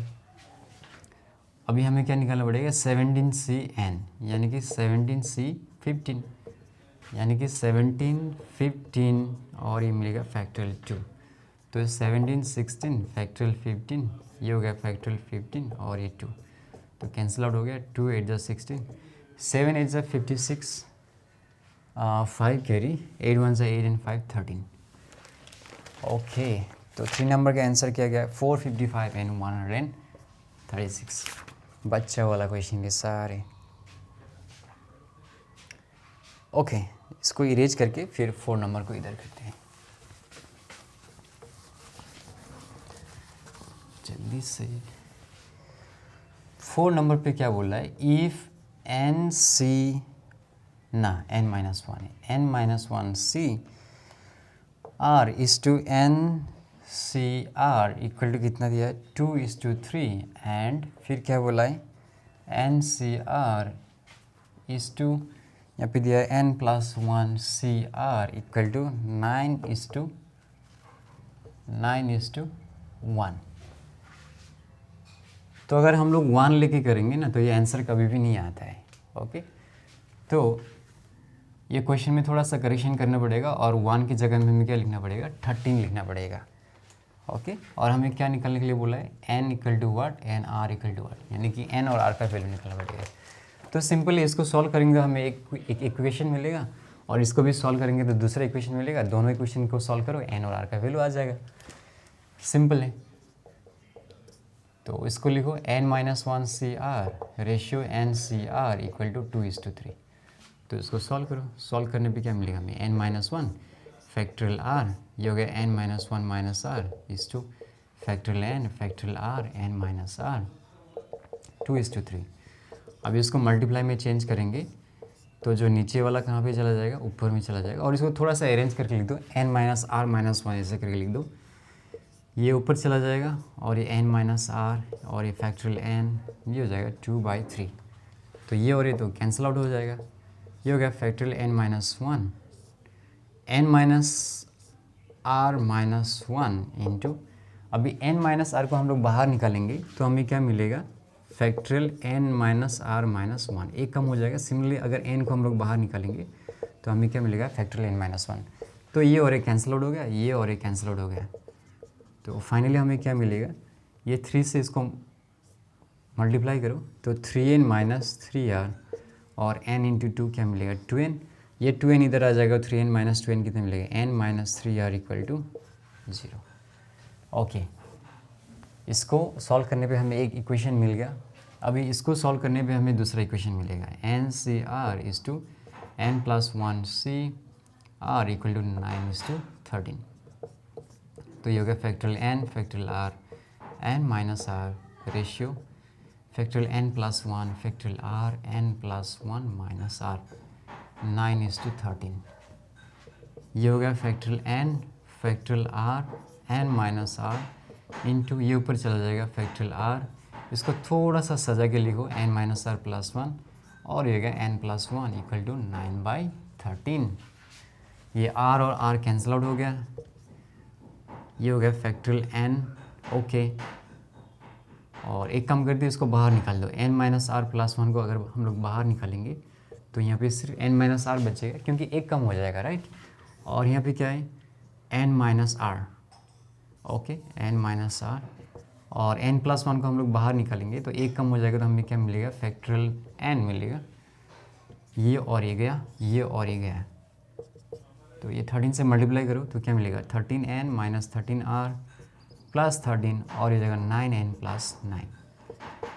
अभी हमें क्या निकालना पड़ेगा 17cn, यानी कि 17c 15, यानी कि 17 15 और ये मिलेगा फैक्टोरियल 2, तो 17 16 फैक्टोरियल 15, ये हो गया फैक्टोरियल 15 और ये 2, तो कैंसिल आउट हो गया, 2 8 ज़ा 16, 7 8 ज़ा 56, 5 कैरी, 8 1 ज़ा 8 एंड 5 13। ओके तो 3 नंबर का आंसर क्या गया 455 एंड 136। बच्चा वाला क्वेश्चन के सारे। ओके इसको इरेज करके फिर 4 नंबर को इधर करते हैं जल्दी से। 4 नंबर पे क्या बोल रहा है, इफ़ nc ना n-1 है, n-1c r is to ncr equal to कितना दिया है 2:3 एंड फिर क्या बोला है ncr इज टू यहाँ पे दिया है n+1 cr इक्वल टू 9:1। तो अगर हम लोग 1 लेके करेंगे ना तो ये आंसर कभी भी नहीं आता है। ओके तो ये क्वेश्चन में थोड़ा सा करेक्शन करना पड़ेगा और 1 की जगह में हमें क्या लिखना पड़ेगा 13 लिखना पड़ेगा। ओके और हमें क्या निकालने के लिए बोला है n equal to what and r equal to what, यानी कि n और r का वैल्यू निकालना पड़ेगा। तो सिंपली इसको सॉल्व करेंगे हमें एक इक्वेशन मिलेगा और इसको भी सॉल्व करेंगे तो दूसरा इक्वेशन मिलेगा, दोनों इक्वेशन को सॉल्व करो n और r का वैल्यू आ जाएगा। सिंपल है। तो इसको लिखो n-1 cr ratio n-cr equal to 2:3। तो इसको सॉल्व करो, सॉल्व करने पे क्या मिलेगा हमें n-1 फैक्टोरियल r, ये हो गया n-1 minus r is two factorial n factorial r n-r 2:3। अब इसको मल्टीप्लाई में चेंज करेंगे तो जो नीचे वाला कहाँ पे चला जाएगा ऊपर में चला जाएगा, और इसको थोड़ा सा अरेंज करके लिख दो n-r-1 ऐसे करके लिख दो, ये ऊपर चला जाएगा और ये n-r और ये फैक्टोरियल n ये हो जाएगा 2/3, तो ये और ये तो कैंसिल आउट हो जाएगा, ये हो गया फैक्टोरियल n-1 n-r-1 इंटू, अभी n-r को हम लोग बाहर निकालेंगे तो हमें क्या मिलेगा फैक्टोरियल n-r-1, एक कम हो जाएगा। सिमिलरली अगर n को हम लोग बाहर निकालेंगे तो हमें क्या मिलेगा फैक्टोरियल n-1, तो ये और एक कैंसिल आउट हो गया, ये और एक कैंसिल आउट हो गया, तो फाइनली हमें क्या मिलेगा, ये 3 से इसको मल्टीप्लाई करो तो 3n माइनस 3r और n इंटू 2 क्या मिलेगा 2n, ये 2n इधर आ जाएगा, 3n माइनस 2n कितना मिलेगा n minus 3r equal to 0। Okay इसको सॉल्व करने पे हमें एक इक्वेशन मिल गया। अभी इसको सॉल्व करने पे हमें दूसरा इक्वेशन मिलेगा ncr is to n+1 cr equal to 9:13, तो ये हो गया factorial n factorial r n minus r ratio factorial n+1 factorial r n+1 minus r 9:13, ये हो गया factorial n factorial r n minus r into ये ऊपर चला जाएगा फैक्टोरियल r इसको थोड़ा सा सजा के लिखो n माइनस आर प्लस 1 और ये गया n प्लस 1 इक्वल टू 9/13। ये r और r कैंसिल आउट हो गया, ये हो गया फैक्टोरियल n। ओके, और एक काम करते हैं, इसको बाहर निकाल दो। n माइनस आर प्लस 1 को अगर हम लोग बाहर निकालेंगे तो यहाँ पे सिर्फ n माइनस आर बचेगा, क्योंकि एक कम हो जाएगा, राइट। और यहाँ पे क्या है, n minus R. Okay, n minus R, और n प्लस 1 को हम लोग बाहर निकालेंगे तो एक कम हो जाएगा, तो हमें क्या मिलेगा, फैक्टोरियल n मिलेगा। ये और ये गया, ये और ये गया, तो ये 13 से मल्टीप्लाई करो तो क्या मिलेगा, 13n माइनस 13r प्लस 13, और ये जगह 9n प्लस 9।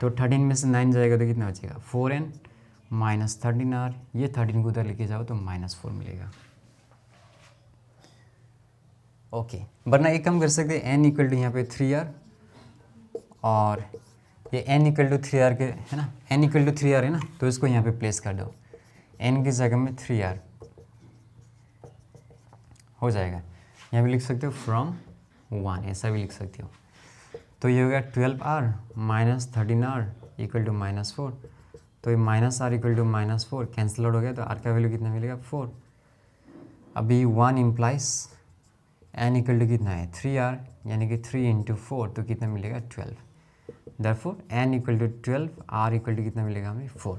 तो 13 में से 9 जाएगा तो कितना बचेगा, 4n माइनस 13r। ये 13 को उधर लेके जाओ तो -4 मिलेगा। ओके, वरना एक काम कर सकते हैं, n इक्वल टू यहाँ पे 3r, और ये n इक्वल टू 3r के है ना, n इक्वल टू 3r है ना, तो इसको यहाँ पे प्लेस कर दो, n की जगह में 3r हो जाएगा। यहाँ भी लिख सकते हो फ्रॉम 1, ऐसा भी लिख सकते हो। तो ये हो गया 12r minus 13r equal to -4। तो ये minus R equal to -4 cancel out हो गया, तो r का वैल्यू कितना मिलेगा, 4। अभी 1 इम्प्लाइज n इक्वल टू कितना है, 3r, यानी कि 3 इंटू 4, तो कितना मिलेगा, 12। Therefore n equal to 12, r equal to कितना मिलेगा हमें, 4।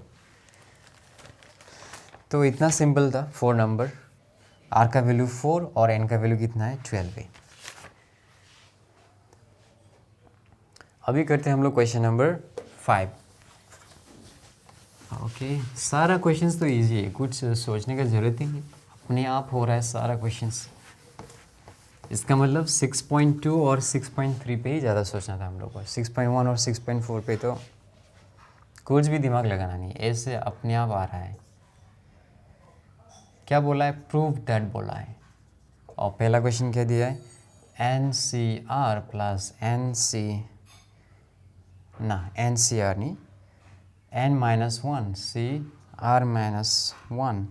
तो इतना सिंपल था 4 नंबर, r का वैल्यू 4 और n का वैल्यू कितना है, 12 है। अभी करते हैं हम लोग क्वेश्चन नंबर 5। ओके, सारा क्वेश्चंस तो इजी है, कुछ सोचने का ज़रूरत ही नहीं, अपने आप हो रहा है सारा क्वेश्चंस। इसका मतलब 6.2 और 6.3 पे ही ज़्यादा सोचना था हम लोग को, 6.1 और 6.4 पे तो कुछ भी दिमाग लगाना नहीं, ऐसे अपने आप आ रहा है। क्या बोला है, प्रूव दैट बोला है। और पहला क्वेश्चन क्या दिया है, NCR प्लस NCR नहीं, n minus 1 CR minus 1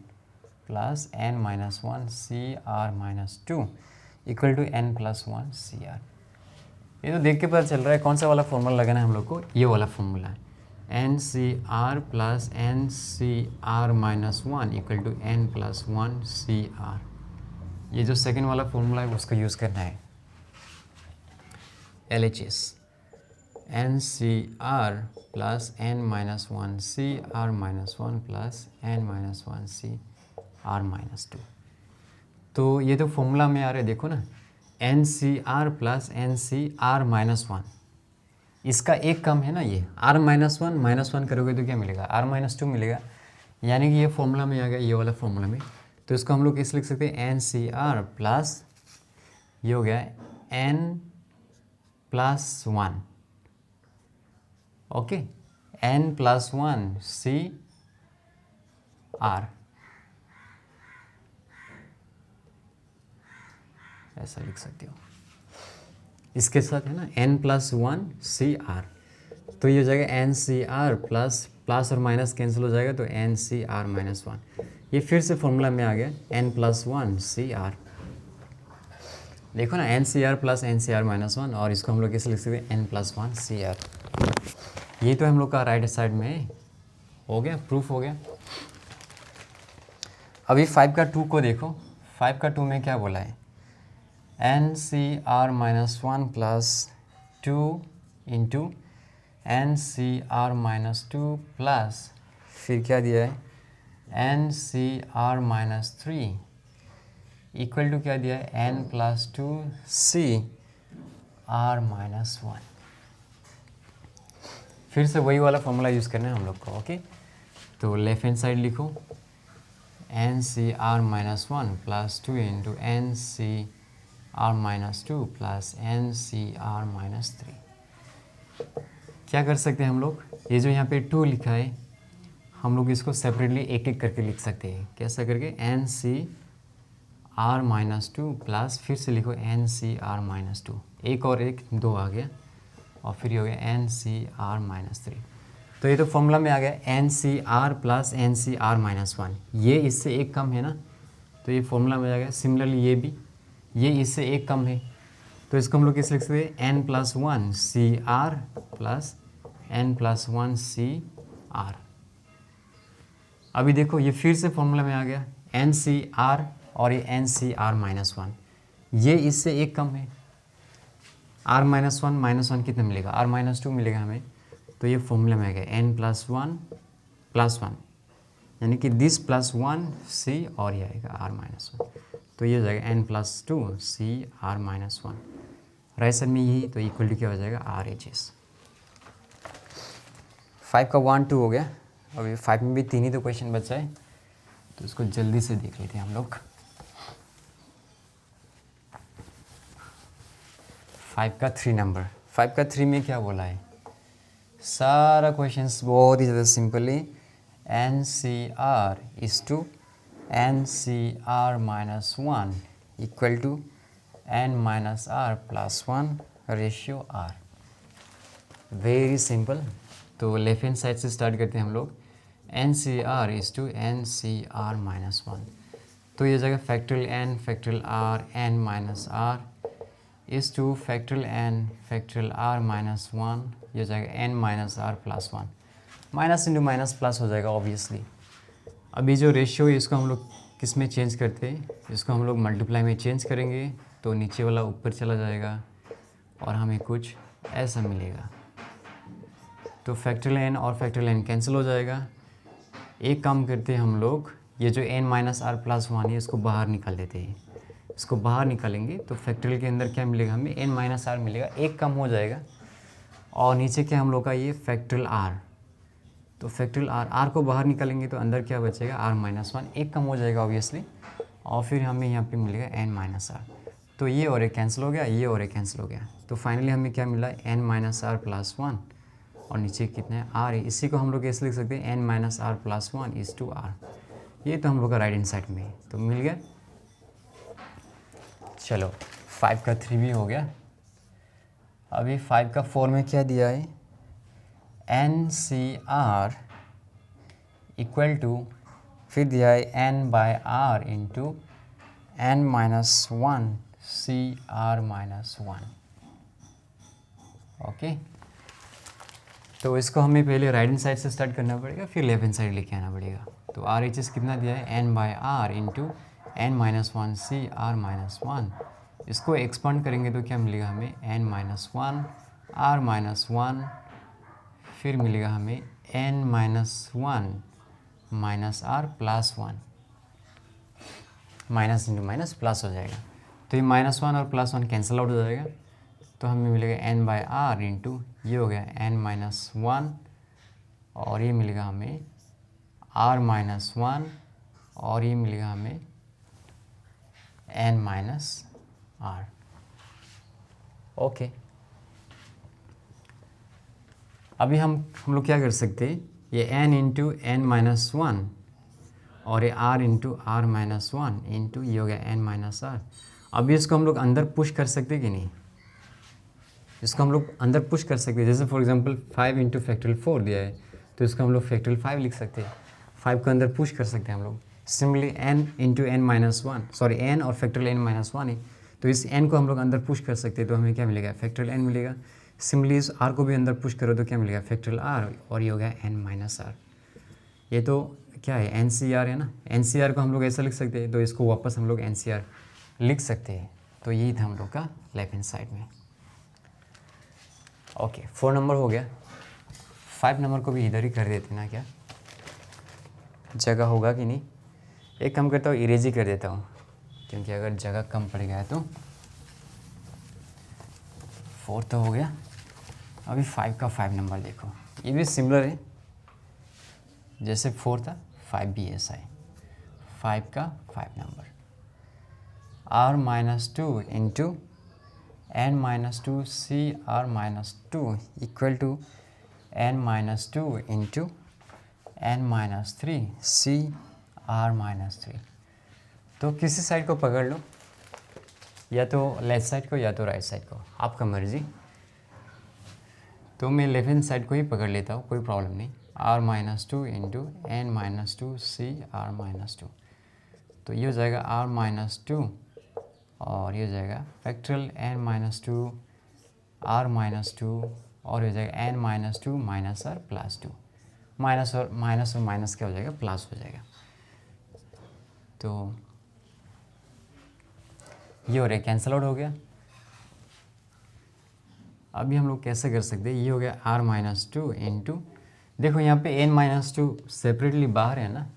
plus n minus 1 CR minus 2 equal to n plus 1 CR। ये तो देख के पता चल रहा है कौन सा वाला फॉर्मूला लगाना है हम लोग को, ये वाला फॉर्मूला है, NCR plus NCR minus 1 equal to n plus 1 CR। ये जो सेकेंड वाला फॉर्मूला है उसका यूज़ करना है, LHS NCR plus n minus 1 CR minus 1 plus n minus 1 CR minus 2। तो ये तो फॉर्मूला में आ रहा है, देखो ना, NCR प्लस NCR माइनस 1, इसका एक कम है ना, ये R माइनस 1 माइनस 1 करोगे तो क्या मिलेगा, R माइनस 2 मिलेगा, यानी कि ये फॉर्मूला में आ गया, ये वाला फॉर्मूला में। तो इसको हम लोग कैसे लिख सकते हैं, NCR प्लस ये हो गया n plus 1, okay, n plus 1 CR, ऐसा लिख सकते हो। इसके साथ है ना n प्लस 1 CR, तो ये हो जाएगा NCR प्लस और माइनस कैंसिल हो जाएगा, तो NCR माइनस 1। ये फिर से फॉर्मूला में आ गया n प्लस 1 CR, देखो ना, NCR प्लस NCR माइनस 1, और इसको हम लोग कैसे लिख सकते हैं, n प्लस 1 CR। ये तो हम लोग का राइट साइड में हो गया, प्रूफ हो गया। अभी 5 का 2 को देखो, 5 का 2 में क्या बोला है, NCR minus 1 plus 2 into NCR minus 2 plus फिर क्या दिया है, NCR माइनस 3 इक्वल टू क्या दिया है, n प्लस 2 CR माइनस 1। फिर से वही वाला फॉर्मूला यूज़ करना है हम लोग को, ओके। तो लेफ्ट हैंड साइड लिखो, NCR minus 1 plus 2 into NCR minus 2 plus NCR minus 3। क्या कर सकते हैं हम लोग, ये जो यहाँ पे 2 लिखा है, हम लोग इसको सेपरेटली एक एक करके लिख सकते हैं। कैसा करके, NCR माइनस 2 प्लस फिर से लिखो NCR माइनस 2, एक और एक 2 आ गया, और फिर ये हो गया NCR माइनस 3। तो ये तो फॉर्मूला में आ गया NCR प्लस NCR माइनस 1, ये इससे एक कम है ना, तो ये फॉर्मूला में आ गया। सिमिलरली ये भी, ये इससे एक कम है, तो इसको हम लोग कैसे लिख सकते हैं, n plus 1 CR plus n+1 CR। अभी देखो ये फिर से फॉर्मूला में आ गया NCR और ये NCR-1, ये इससे एक कम है। R-1 कितना मिलेगा, R-2 मिलेगा हमें, तो ये फॉर्मूला में आ गया n+1 यानी कि दिस +1 C और ये आएगा R-1, तो ये हो जाएगा n+2 CR-1। राइट साइड में यही, तो इक्वल टू क्या हो जाएगा RHS। 5 का 1 2 हो गया। अभी 5 में भी 3 ही तो क्वेश्चन बचा है, तो इसको जल्दी से देख लेते हैं हम लोग। 5 का 3 नंबर, 5 का 3 में क्या बोला है, सारा क्वेश्चंस बहुत ही ज़्यादा सिंपल है। NCR is to NCR-1 equal to n-r+1 ratio R। Very simple. तो लेफ्ट हैंड साइड से स्टार्ट करते हैं हम लोग। NCR इज टू NCR-1, तो ये जगह factorial n factorial r n-r is two factorial n factorial r-1, ये हो जाएगा n-r+1। Minus into minus plus हो जाएगा ऑब्वियसली। अभी जो रेशियो है इसको हम लोग किस में चेंज करते हैं, इसको हम लोग मल्टीप्लाई में चेंज करेंगे, तो नीचे वाला ऊपर चला जाएगा और हमें कुछ ऐसा मिलेगा। तो फैक्टोरियल n और फैक्टोरियल n कैंसिल हो जाएगा। एक काम करते हैं हम लोग, ये जो n-r+1 है इसको बाहर निकाल देते हैं। इसको बाहर निकालेंगे तो फैक्टोरियल के अंदर क्या मिलेगा हमें, n-r मिलेगा, एक कम हो जाएगा। और नीचे क्या हम लोग का ये फैक्टोरियल r, तो फैक्टोरियल r को बाहर निकालेंगे तो अंदर क्या बचेगा r-1, एक कम हो जाएगा ऑब्वियसली। और फिर हमें यहाँ पे मिलेगा n-r, तो ये और एक कैंसिल हो गया, ये और एक कैंसिल हो गया, तो फाइनली हमें क्या मिला n-r+1 और नीचे कितना है r है। इसी को हम लोग कैसे लिख सकते हैं, n-r+1 इज टू r। ये तो हम लोग का राइट हैंड साइड में है, तो मिल गया। चलो 5 का 3 भी हो गया। अभी 5 का 4 में क्या दिया है, NCR इक्वल टू, फिर दिया है n/r into n-1 CR-1। Okay, तो इसको हमें पहले राइट हैंड साइड से स्टार्ट करना पड़ेगा, फिर लेफ्ट हैंड साइड लेके आना पड़ेगा। तो RHS कितना दिया है, n/r इंटू n-1 CR-1। इसको एक्सपांड करेंगे तो क्या मिलेगा हमें, n-1 r-1, फिर मिलेगा हमें n-1 -r+1, minus into minus plus हो जाएगा, तो ये -1 और +1 कैंसिल आउट हो जाएगा, तो हमें मिलेगा n/r इंटू, ये हो गया n-1 और ये मिलेगा हमें r-1 और ये मिलेगा हमें n-r। ओके, अभी हम लोग क्या कर सकते हैं, ये n इंटू n-1 और ये r इंटू r-1 इंटू ये हो गया n-r। अभी इसको हम लोग अंदर पुश कर सकते हैं कि नहीं, इसको हम लोग अंदर पुश कर सकते हैं। जैसे फॉर एग्जांपल 5 इंटू फैक्टोरियल 4 दिया है, तो इसको हम लोग फैक्टोरियल 5 लिख सकते हैं, 5 को अंदर पुश कर सकते हैं हम लोग। Similarly n into n-1, sorry n और फैक्टोरियल n-1 है, तो इस n को हम लोग अंदर पुश कर सकते हैं, तो हमें क्या मिलेगा, फैक्टोरियल n मिलेगा। सिमिलरली इस r को भी अंदर पुश करो तो क्या मिलेगा, फैक्टोरियल r और ये हो गया n-r। ये तो क्या है, NCR है ना, NCR को हम लोग ऐसा लिख सकते हैं, तो इसको वापस हम लोग NCR लिख सकते हैं। तो यही था हम लोग का लेफ्ट हैंड साइड में। ओके, 4 नंबर हो गया। 5 नंबर को भी इधर ही कर देते ना, क्या जगह होगा कि नहीं। एक काम करता हूँ, इरेज ही कर देता हूँ, क्योंकि अगर जगह कम पड़ गया तो। 4 तो हो गया। अभी 5 का 5 नंबर देखो, ये भी सिमिलर है, जैसे 4 था 5 भी ऐसा है। 5 का 5 number, r-2 into n-2 CR-2 equal to n-2 into n-3 CR-3। तो किसी साइड को पकड़ लो, या तो लेफ्ट साइड को या तो राइट साइड को, आपका मर्जी। तो मैं लेफ्ट हैंड साइड को ही पकड़ लेता हूँ, कोई प्रॉब्लम नहीं। r-2 इंटू n-2 CR-2, तो ये हो जाएगा r-2 और ये हो जाएगा फैक्टोरियल n-2 r-2 और हो जाएगा n-2 minus r plus 2, minus और माइनस क्या हो जाएगा, प्लस हो जाएगा। तो ये हो रहा है कैंसल आउट हो गया। अभी हम लोग कैसे कर सकते हैं, ये हो गया r-2 इंटू, देखो यहाँ पे n-2 सेपरेटली बाहर है ना,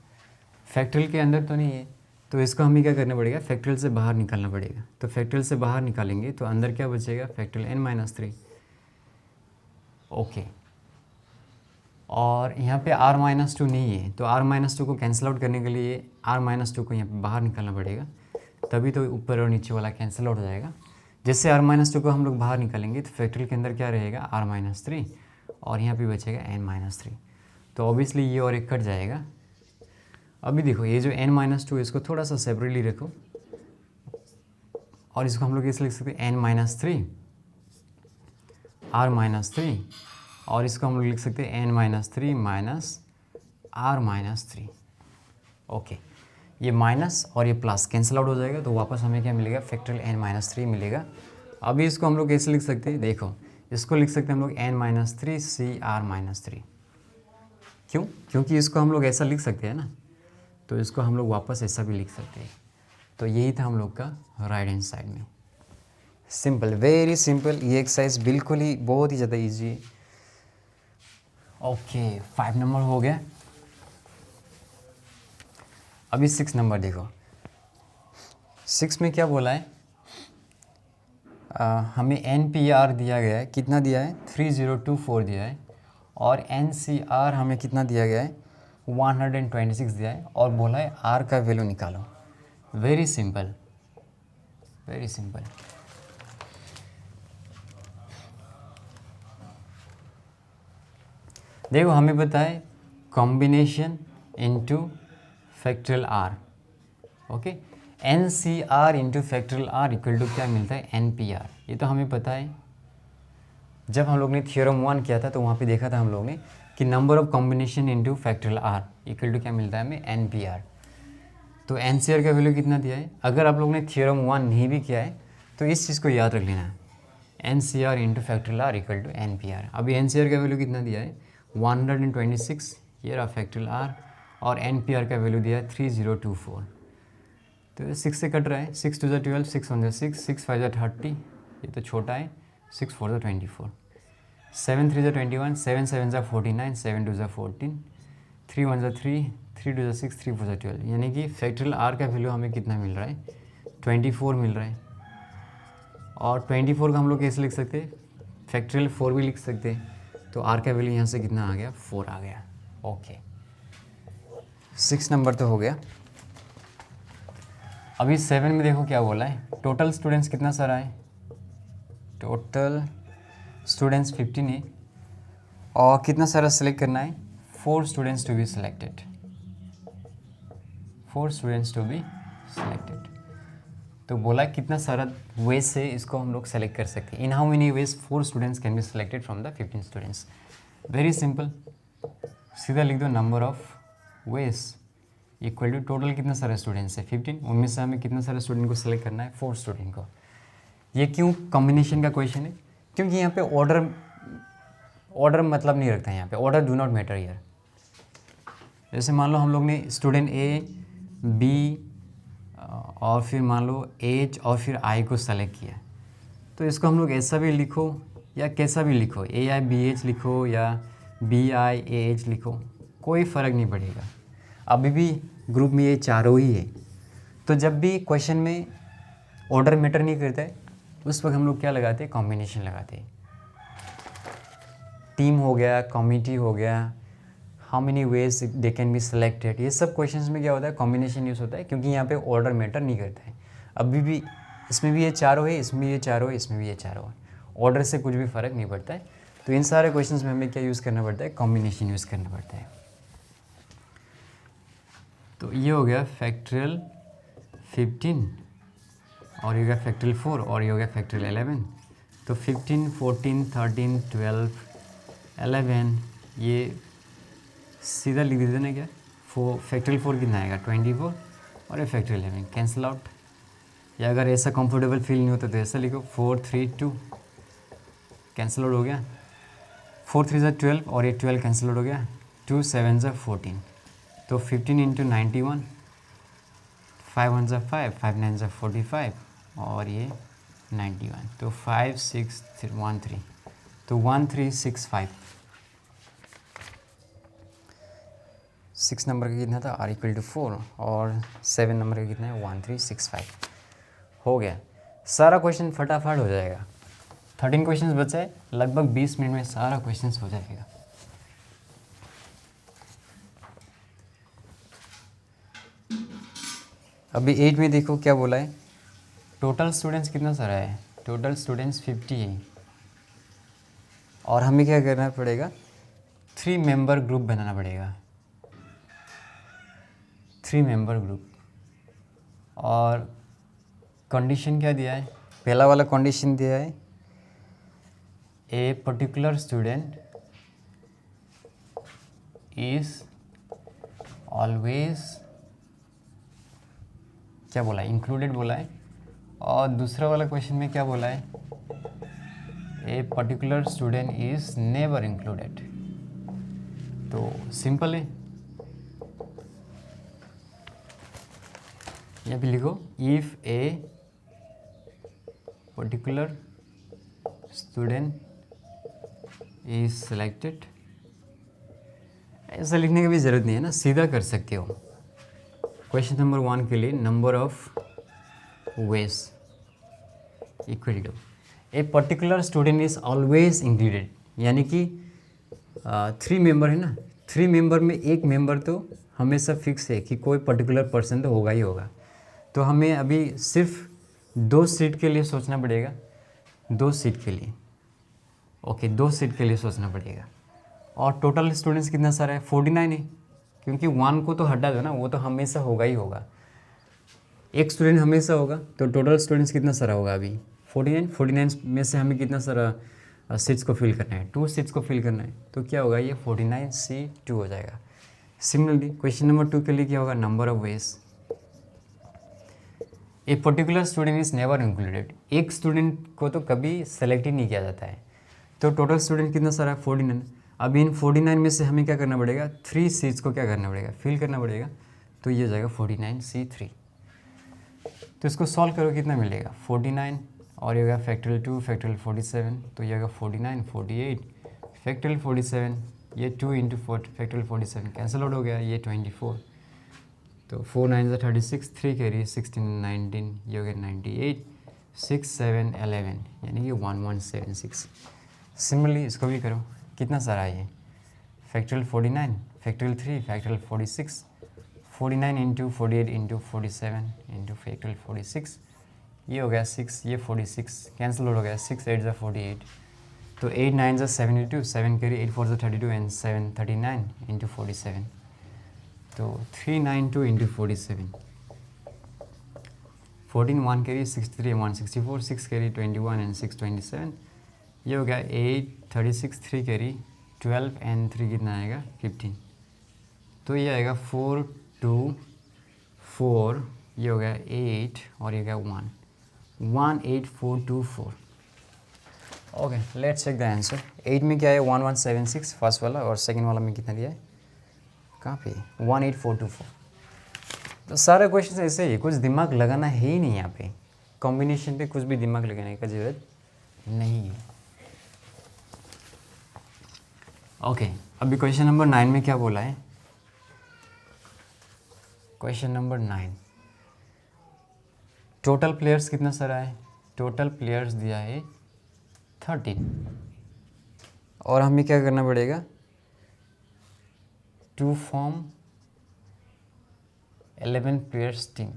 फैक्टरियल के अंदर तो नहीं है, तो इसको हमें क्या करना पड़ेगा, फैक्टरियल से बाहर निकालना पड़ेगा। तो फैक्टरियल से बाहर निकालेंगे तो अंदर क्या बचेगा, फैक्टरियल n-3। ओके, और यहाँ पे r-2 नहीं है, तो r-2 को कैंसिल आउट करने के लिए r-2 को यहाँ पे बाहर निकालना पड़ेगा, तभी तो ऊपर और नीचे वाला कैंसिल आउट हो जाएगा। जैसे r-2 को हम लोग बाहर निकालेंगे तो फैक्टरियल के अंदर क्या रहेगा, r-3, और यहाँ पे बचेगा n-3। तो ऑब्वियसली ये और एक कट जाएगा। अभी देखो ये जो n-2 इसको थोड़ा सा सेपरेटली रखो, और इसको हम लोग कैसे लिख सकते हैं, n-3 r-3, और इसको हम लोग लिख सकते हैं n-3 माइनस r-3। ओके, ये माइनस और ये प्लस कैंसिल आउट हो जाएगा, तो वापस हमें क्या मिलेगा, फैक्टरियल n-3 मिलेगा। अभी इसको हम लोग कैसे लिख सकते हैं, देखो इसको लिख सकते हैं हम लोग n-3 cr-3। क्यों, क्योंकि इसको हम लोग ऐसा लिख सकते हैं ना, तो इसको हम लोग वापस ऐसा भी लिख सकते हैं। तो यही था हम लोग का राइट हैंड साइड में। सिंपल, वेरी सिंपल, ये एक्सरसाइज बिल्कुल ही बहुत ही ज़्यादा ईजी है। ओके, 5 नंबर हो गया। अभी 6 नंबर देखो, 6 में क्या बोला है, हमें NPR दिया गया है, कितना दिया है, 3024 दिया है, और NCR हमें कितना दिया गया है, 126 दिया है, और बोला है R का वैल्यू निकालो। Very simple, very simple. देखो हमें पता है combination into factorial R, okay, NCR into factorial R equal to क्या मिलता है, NPR। ये तो हमें पता है, जब हम लोग ने थ्योरम 1 किया था तो वहाँ पे देखा था हम लोग ने कि number of combination into factorial R equal to क्या मिलता है हमें, NPR। तो NCR का वैल्यू कितना दिया है, अगर आप लोग ने थ्योरम 1 नहीं भी किया है तो इस चीज़ को याद रख लेना है, NCR into factorial R equal to NPR। अभी NCR का वैल्यू कितना दिया है, 126, ये रहा फैक्टरियल R, और NPR का वैल्यू दिया है 3024। तो 6 से कट रहा है, 6 2 12, 6 1 6, 6 5 30, ये तो छोटा है, 6 4 24, 7 3 21, 7 7 49, 7 2 14, 3 1 3, 3 2 6, 3 4 12, यानी कि फैक्टरियल R का वैल्यू हमें कितना मिल रहा है, 24 मिल रहा है। और 24 का हम लोग कैसे लिख सकते हैं, फैक्टरियल 4 भी लिख सकते हैं, तो R का वैल्यू यहाँ से कितना आ गया, 4 आ गया। ओके, 6 नंबर तो हो गया। अभी 7 में देखो क्या बोला है, टोटल स्टूडेंट्स कितना सारा है, टोटल स्टूडेंट्स 15 है, और कितना सारा सेलेक्ट करना है, 4 students to be selected, 4 students to be selected. तो बोला कितना सारा वेज से इसको हम लोग सेलेक्ट कर सकते हैं, in how many ways 4 students can be selected from the 15 students. Very simple, सीधा लिख दो number of ways equal to total कितना सारे स्टूडेंट्स है 15, उनमें से हमें कितना सारे स्टूडेंट को सेलेक्ट करना है, 4 स्टूडेंट को। ये क्यों कॉम्बिनेशन का क्वेश्चन है, क्योंकि यहाँ पे ऑर्डर मतलब नहीं रखता है, यहाँ पे order do not matter here. जैसे मान लो हम लोग ने स्टूडेंट A, B और फिर मान लो H और फिर I को सेलेक्ट किया, तो इसको हम लोग ऐसा भी लिखो या कैसा भी लिखो, AIBH लिखो या BIAH लिखो, कोई फ़र्क नहीं पड़ेगा। अभी भी ग्रुप में ये चारों ही है, तो जब भी क्वेश्चन में ऑर्डर मैटर नहीं करता है उस वक्त हम लोग क्या लगाते हैं, कॉम्बिनेशन लगाते हैं। टीम हो गया, कमिटी हो गया, how many veg they can be selected, ये सब क्वेश्चंस में क्या होता है, कॉम्बिनेशन यूज़ होता है, क्योंकि यहाँ पे ऑर्डर मैटर नहीं करता है। अभी भी इसमें भी ये चारों है, इसमें भी ये चारों है, इसमें भी ये चारों है, ऑर्डर से कुछ भी फ़र्क नहीं पड़ता है। तो इन सारे क्वेश्चंस में हमें क्या यूज़ करना पड़ता है, कॉम्बिनेशन यूज़ करना पड़ता है। तो ये हो गया फैक्टरियल 15, और ये हो गया फैक्टरियल 4, और ये हो गया फैक्टरियल 11। तो 15, 14, 13, 12, 11, ये सीधा लिख देते ना क्या, फैक्टरियल 4 कितना आएगा 24, और ये फैक्टरियल 11 कैंसिल आउट। या अगर ऐसा कंफर्टेबल फील नहीं होता तो ऐसा लिखो 4 3 2, कैंसिल आउट हो गया। 4 3 ज़ा 12 और ये 12 कैंसिल हो गया, 2 7 ज़ा 14, तो 15 इंटू 91, 5 1 ज़ा 5, 5 9 ज़ा 45 और ये 91, तो 5 6 1 3, तो 1365। 6 नंबर का कितना था, r = 4 और 7 नंबर का कितना है 1365। हो गया सारा क्वेश्चन, फटाफट हो जाएगा। 13 क्वेश्चंस बचे हैं, लगभग 20 मिनट में सारा क्वेश्चंस हो जाएगा। अभी 8 में देखो क्या बोला है, टोटल स्टूडेंट्स कितना सारा है, टोटल स्टूडेंट्स 50 है और हमें क्या करना पड़ेगा, 3 मेंबर ग्रुप बनाना पड़ेगा, 3 मेंबर ग्रुप। और कंडीशन क्या दिया है, पहला वाला कंडीशन दिया है, ए पर्टिकुलर स्टूडेंट इज ऑलवेज, क्या बोला है, इंक्लूडेड बोला है। और दूसरा वाला क्वेश्चन में क्या बोला है, ए particular student is never included. तो सिंपल है, यहाँ पे लिखो, if A particular student is selected, ऐसा लिखने की भी ज़रूरत नहीं है ना, सीधा कर सकते हो। क्वेश्चन नंबर 1 के लिए number of ways equal to a particular student is always included, यानी कि 3 मेंबर है ना, 3 मेंबर में एक मेंबर तो हमेशा फिक्स है कि कोई पर्टिकुलर पर्सन तो होगा ही होगा। तो हमें अभी सिर्फ 2 सीट के लिए सोचना पड़ेगा, 2 सीट के लिए, ओके 2 सीट के लिए सोचना पड़ेगा। और टोटल स्टूडेंट्स कितना सारा है, 49 है, क्योंकि 1 को तो हटा दो ना, वो तो हमेशा होगा ही होगा, एक स्टूडेंट हमेशा होगा। तो टोटल स्टूडेंट्स कितना सारा होगा अभी 49 में से हमें कितना सारा सीट्स को फिल करना है, 2 सीट्स को फिल करना है, तो क्या होगा, ये 49C2 हो जाएगा। सिमिलरली क्वेश्चन नंबर 2 के लिए क्या होगा, number of veg, A particular student is never included, एक स्टूडेंट को तो कभी सेलेक्ट ही नहीं किया जाता है। तो टोटल स्टूडेंट कितना सारा है, 49। अब इन 49 में से हमें क्या करना पड़ेगा, 3 सीट्स को क्या करना पड़ेगा, फिल करना पड़ेगा, तो ये हो जाएगा 49C3। तो इसको सॉल्व करो, कितना मिलेगा, 49 और ये होगा फैक्टोरियल 2 फैक्टोरियल 47, तो ये होगा 49 48 फैक्टोरियल 47, ये 2 इंटू फैक्टोरियल 47 कैंसिल आउट हो गया, ये 24, तो 4 9 36, 3 कैरी 16 19, ये हो गया 98, 6 7 11, यानी कि 1176। सिमिलरली इसको भी करो, कितना सारा है ये, factorial 49 factorial 3 factorial 46, 49 into 48 into 47 into factorial 46, ये हो गया 6, ये 46 कैंसिल हो गया, 6 8 ज़ा 48, तो 8 9 ज़ा 72, 7 कैरी 8 4 ज़ा 32 एंड 7 39 इंटू 47, तो 392 इंटू 47, 14 1 कैरी 63 164, 6 कैरी 21 एंड 6 27, ये हो गया 8 36, 3 कैरी 12 एंड 3 कितना आएगा 15, तो ये आएगा 4 2 4, ये हो गया 8 और ये हो गया 18424। Okay let's check the answer. 8 में क्या है 1176 फर्स्ट वाला, और सेकंड वाला में कितना दिया है, कहाँ पे 18424। तो सारे क्वेश्चन ऐसे ही, कुछ दिमाग लगाना है ही नहीं यहाँ पे, कॉम्बिनेशन पे कुछ भी दिमाग लगाने का ज़रूरत नहीं है। ओके अभी क्वेश्चन नंबर 9 में क्या बोला है, क्वेश्चन नंबर 9, टोटल प्लेयर्स कितना सारा है, टोटल प्लेयर्स दिया है 13, और हमें क्या करना पड़ेगा, to form 11 players team.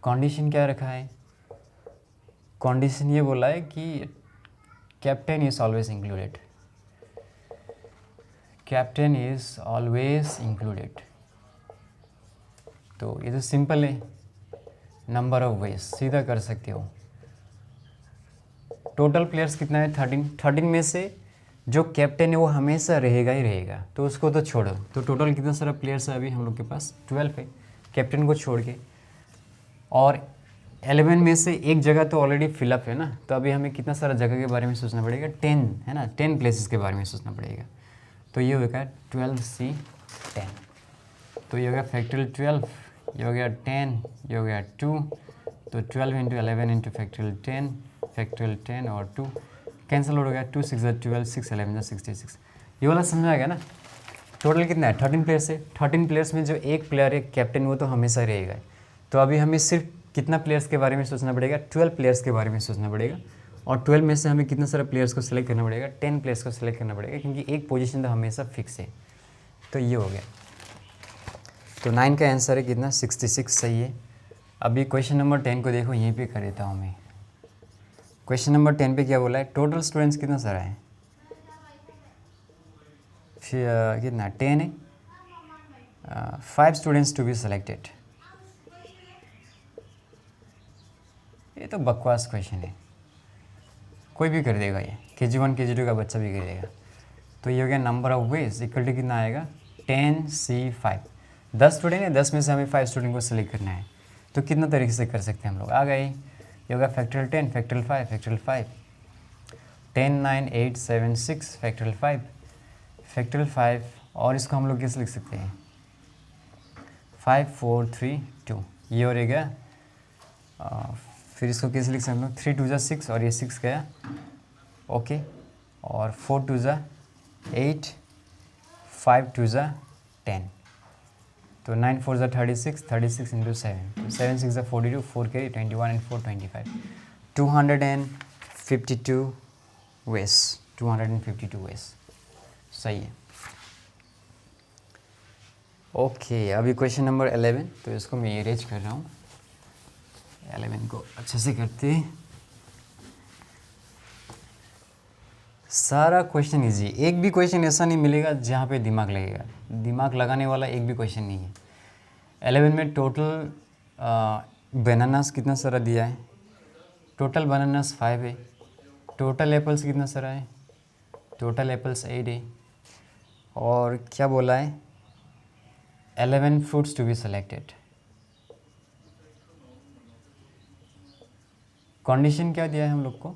Condition क्या रखा है, कंडीशन ये बोला है कि captain is always included, captain is always included. तो ये तो सिंपल है, नंबर ऑफ वेज सीधा कर सकते हो। टोटल प्लेयर्स कितना है 13 में से जो कैप्टन है वो हमेशा रहेगा ही रहेगा, तो उसको तो छोड़ो। तो टोटल कितना सारा प्लेयर्स है अभी हम लोग के पास 12 है कैप्टन को छोड़ के, और 11 में से एक जगह तो ऑलरेडी फिलअप है ना, तो अभी हमें कितना सारा जगह के बारे में सोचना पड़ेगा, 10 है ना, 10 प्लेसेस के बारे में सोचना पड़ेगा। तो ये होगा 12C10। तो ये हो गया फैक्टोरियल 12, ये हो गया 10, ये हो गया 2, तो 12 इंटू 11 इंटू फैक्टोरियल 10 और 2 कैंसिल हो गया, 2 6 12, 6 11 66। ये वाला समझ आ गया ना। टोटल कितना है, 13 प्लेयर्स है। 13 प्लेयर्स में जो एक प्लेयर है कैप्टन, वो तो हमेशा रहेगा। तो अभी हमें सिर्फ कितना प्लेयर्स के बारे में सोचना पड़ेगा, 12 प्लेयर्स के बारे में सोचना पड़ेगा। और 12 में से हमें कितना सारा प्लेयर्स को सिलेक्ट करना पड़ेगा, 10 प्लेयर्स को सिलेक्ट करना पड़ेगा, क्योंकि एक पोजीशन तो हमेशा फिक्स है। तो ये हो गया। तो 9 का आंसर है कितना, 66 सही है। अभी क्वेश्चन नंबर 10 को देखो, यहीं पे कर देता हूँ मैं। क्वेश्चन नंबर 10 पे क्या बोला है, टोटल स्टूडेंट्स कितना सारा है, फिर कितना 10 है, 5 स्टूडेंट्स टू बी सिलेक्टेड। ये तो बकवास क्वेश्चन है, कोई भी कर देगा, ये KG1 KG2 का बच्चा भी कर देगा। तो ये हो गया number of ways equal to कितना आएगा, 10C5। 10 स्टूडेंट है, 10 में से हमें 5 स्टूडेंट को सिलेक्ट करना है। तो कितना तरीके से कर सकते हैं हम लोग, आ गए। ये होगा factorial 10, factorial 5, factorial 5, 10 9 8 7 6 factorial 5, factorial 5। और इसको हम लोग कैसे लिख सकते हैं, 5 4 3 2, ये हो रहेगा। फिर इसको कैसे लिख सकते हैं, 3 2 6 और ये 6 गया, ओके। और 4 2 8, 5 2 10, तो 9 4 36, 36 इंटू 7, तो 7 6 42, 4 कैरी 21 एंड 4 25, 252 वेज, 252 वेज सही है। ओके अभी क्वेश्चन नंबर 11, तो इसको मैं इरेज कर रहा हूँ, 11 को अच्छे से करते। सारा क्वेश्चन इजी, एक भी क्वेश्चन ऐसा नहीं मिलेगा जहाँ पे दिमाग लगेगा, दिमाग लगाने वाला एक भी क्वेश्चन नहीं है। 11 में टोटल बनानास कितना सारा दिया है, टोटल बनानास 5 है। टोटल एप्पल्स कितना सारा है, टोटल एप्पल्स 8 है। और क्या बोला है, 11 fruits to be selected. Condition क्या दिया है हम लोग को,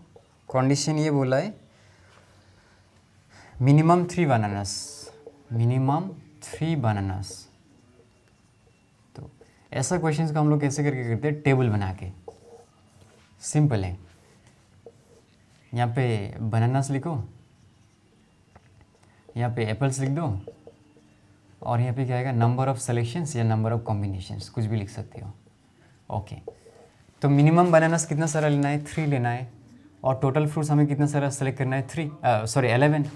कंडीशन ये बोला है मिनिमम 3 बनानास, मिनिमम 3 बनानास। तो ऐसा क्वेश्चंस को हम लोग कैसे करके करते हैं, टेबल बना के, सिंपल है। यहाँ पे बनानास लिखो, यहाँ पे एप्पल्स लिख दो, और यहाँ पे क्या आएगा, नंबर ऑफ सेलेक्शंस या नंबर ऑफ कॉम्बिनेशंस, कुछ भी लिख सकते हो, ओके। तो मिनिमम बनानास कितना सारा लेना है, 3 लेना है। और टोटल फ्रूट्स हमें कितना सारा सेलेक्ट करना है, 11।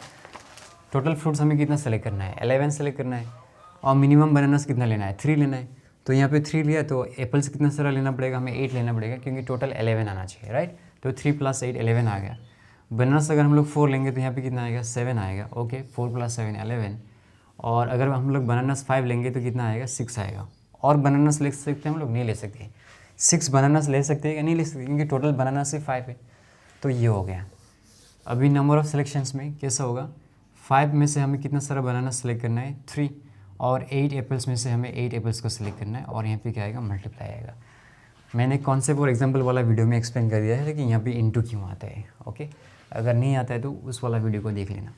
टोटल फ्रूट्स हमें कितना सेलेक्ट करना है, 11 सेलेक्ट करना है। और मिनिमम बनानास कितना लेना है, 3 लेना है। तो यहाँ पे 3 लिया, तो एप्पल्स कितना सारा लेना पड़ेगा, हमें 8 लेना पड़ेगा, क्योंकि टोटल 11 आना चाहिए, राइट। तो 3 + 8 11 आ गया। बनानास अगर हम लोग 4 लेंगे तो यहाँ पे कितना आएगा, 7 आएगा, ओके। 4 + 7 11। और अगर हम लोग बनानास 5 लेंगे तो कितना आएगा, 6 आएगा। और बनानास ले सकते हैं हम लोग, नहीं ले सकते। 6 बनानास ले सकते हैं या नहीं ले सकते, क्योंकि टोटल बनानास से 5 है। तो ये हो गया। अभी नंबर ऑफ सिलेक्शंस में कैसा होगा, 5 में से हमें कितना सारा बनाना सेलेक्ट करना है, 3। और 8 एप्पल्स में से हमें 8 एप्पल्स को सिलेक्ट करना है, और यहाँ पे क्या आएगा, मल्टीप्लाई आएगा। मैंने कॉन्सेप्ट और एग्जांपल वाला वीडियो में एक्सप्लेन कर दिया है कि यहाँ पे इनटू क्यों आता है, ओके। अगर नहीं आता है तो उस वाला वीडियो को देख लेना।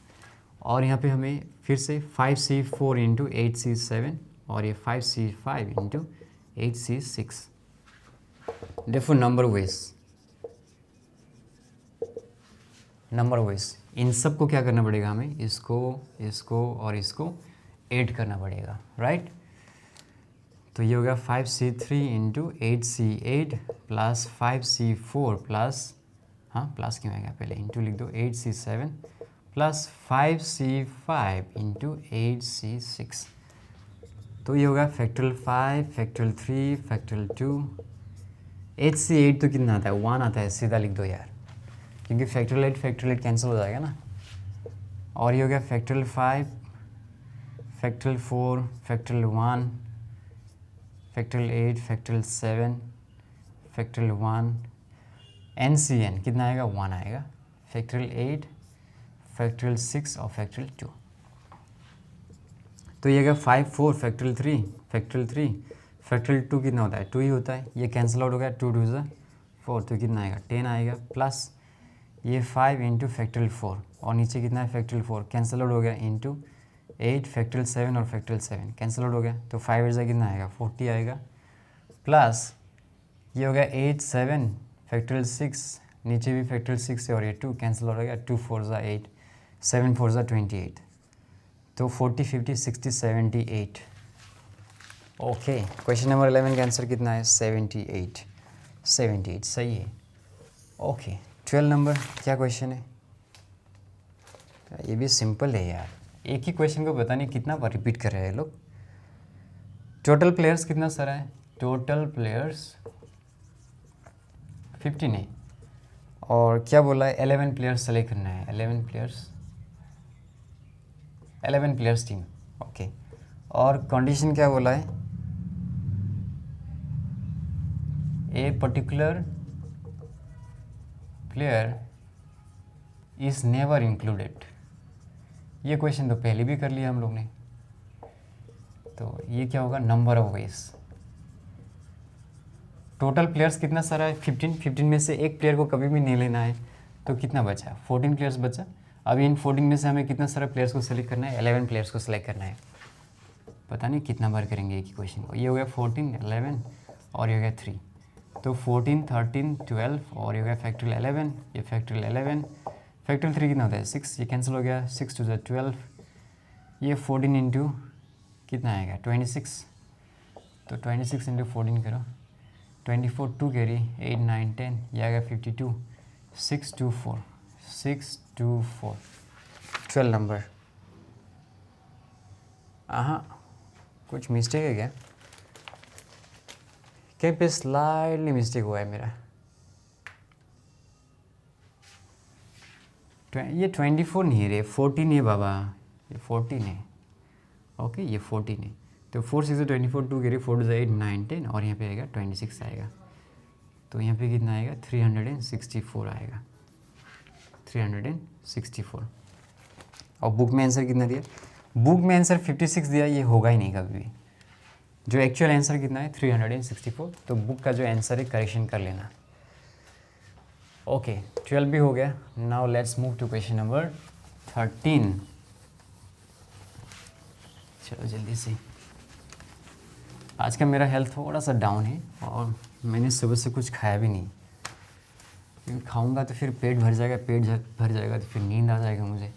और यहाँ पे हमें फिर से 5C4 इंटू 8C7, और ये 5C5 इंटू 8C6। देखो नंबर वेज, नंबर वाइज इन सब को क्या करना पड़ेगा, हमें इसको, इसको और इसको ऐड करना पड़ेगा, राइट। तो ये हो गया 5C3 into 8C8 plus 5C4 plus, हाँ प्लस क्यों आएगा, पहले इंटू लिख दो, 8C7 plus 5C5 into 8C6। तो ये होगा फैक्टोरियल 5, फैक्टोरियल 3, फैक्टोरियल 2। 8C8 तो कितना आता है, 1 आता है, सीधा लिख दो यार, क्योंकि फैक्टोरियल 8 कैंसिल हो जाएगा ना। और ये हो गया factorial 5, factorial 4, factorial 1, factorial 8, factorial 7, factorial 1, NCN कितना आएगा, 1 आएगा, फैक्टोरियल 8, फैक्टोरियल 6 और फैक्टोरियल 2। तो ये गया 5 4 फैक्टोरियल 3, फैक्टोरियल 3, फैक्टोरियल 2 कितना होता है, 2 ही होता है, ये कैंसिल आउट हो गया, 2 2 ज़ा 4, तो कितना आएगा 10 आएगा, प्लस ये 5 इंटू फैक्टोरियल 4 और नीचे कितना है फैक्टोरियल 4 कैंसिल आउट हो गया, इंटू 8 फैक्टोरियल 7 और फैक्टोरियल 7 कैंसिल आउट हो गया, तो 5 8 कितना आएगा 40 आएगा, प्लस ये हो गया 8 7 फैक्टोरियल 6, नीचे भी फैक्टोरियल 6 है और ये 2 कैंसिल हो गया, 2 4 ज़ा 8 7 4 ज़ा 28, तो 40 50 60 78। ओके, क्वेश्चन नंबर 11 का आंसर कितना है 78 78 सही है। ओके 12 नंबर क्या क्वेश्चन है, ये भी सिंपल है यार, एक ही क्वेश्चन को पता नहीं कितना बार रिपीट कर रहे हैं लोग। टोटल प्लेयर्स कितना सारा है, टोटल प्लेयर्स 15 है और क्या बोला है 11 प्लेयर्स सेलेक्ट करना है, 11 प्लेयर्स टीम। ओके, और कंडीशन क्या बोला है, a particular player is never included. ये क्वेश्चन तो पहले भी कर लिया हम लोग ने, तो ये क्या होगा number of veg. Total players कितना सारा है 15 में से एक प्लेयर को कभी भी नहीं लेना है, तो कितना बचा 14 प्लेयर्स बचा। अभी इन 14 में से हमें कितना सारा प्लेयर्स को सेलेक्ट करना है, 11 प्लेयर्स को सेलेक्ट करना है। पता नहीं कितना बार करेंगे एक ही क्वेश्चन को। ये हो गया 14 11 और ये हो गया 3, तो 14 13 12 और ये हो गया फैक्टोरियल 11, ये फैक्टोरियल 11 फैक्टोरियल 3 कितना होता है 6, ये कैंसिल हो गया, 6 2 12, ये 14 इंटू कितना आएगा 26, तो 26 इंटू 14 करो, 24 2 कैरी 8 9 10, ये आएगा 52 6 2 4 12 नंबर। हाँ कुछ मिस्टेक है क्या, कहीं पे स्लाइडली मिस्टेक हुआ है मेरा। ये 24 नहीं है रे, 14 है बाबा, ये 14 है। ओके ये 14 है, तो 4 6 24 2 गिरे 4 8 9 10 और यहाँ पे आएगा 26 आएगा, तो यहाँ पे कितना आएगा 364 आएगा, 364। और बुक में आंसर कितना दिया, बुक में आंसर 56 दिया, ये होगा ही नहीं कभी भी। जो एक्चुअल आंसर कितना है 364, तो बुक का जो आंसर है करेक्शन कर लेना। ओके 12 भी हो गया। Now let's move to question number 13। चलो जल्दी से, आज का मेरा हेल्थ थोड़ा सा डाउन है और मैंने सुबह से कुछ खाया भी नहीं, क्योंकि खाऊंगा तो फिर पेट भर जाएगा, पेट भर जाएगा तो फिर नींद आ जाएगा मुझे,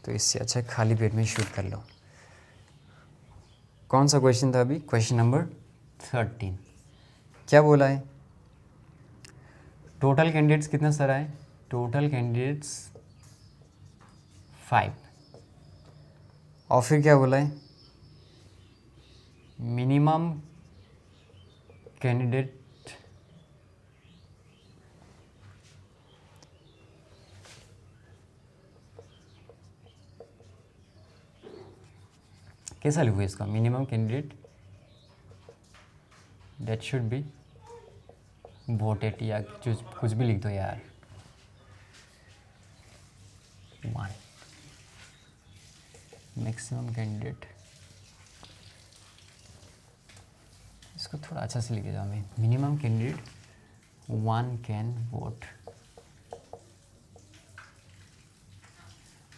तो इससे अच्छा खाली पेट में शूट कर लो। कौन सा क्वेश्चन था अभी, क्वेश्चन नंबर 13। क्या बोला है, टोटल कैंडिडेट्स कितना सारा है, टोटल कैंडिडेट्स 5, और फिर क्या बोला है मिनिमम कैंडिडेट कैसा लिखूँ इसका, minimum candidate that should be voted, या कुछ भी लिख दो यार, 1 मैक्सिमम कैंडिडेट, इसको थोड़ा अच्छा से लिखे जाओ मैं, minimum candidate 1 can vote,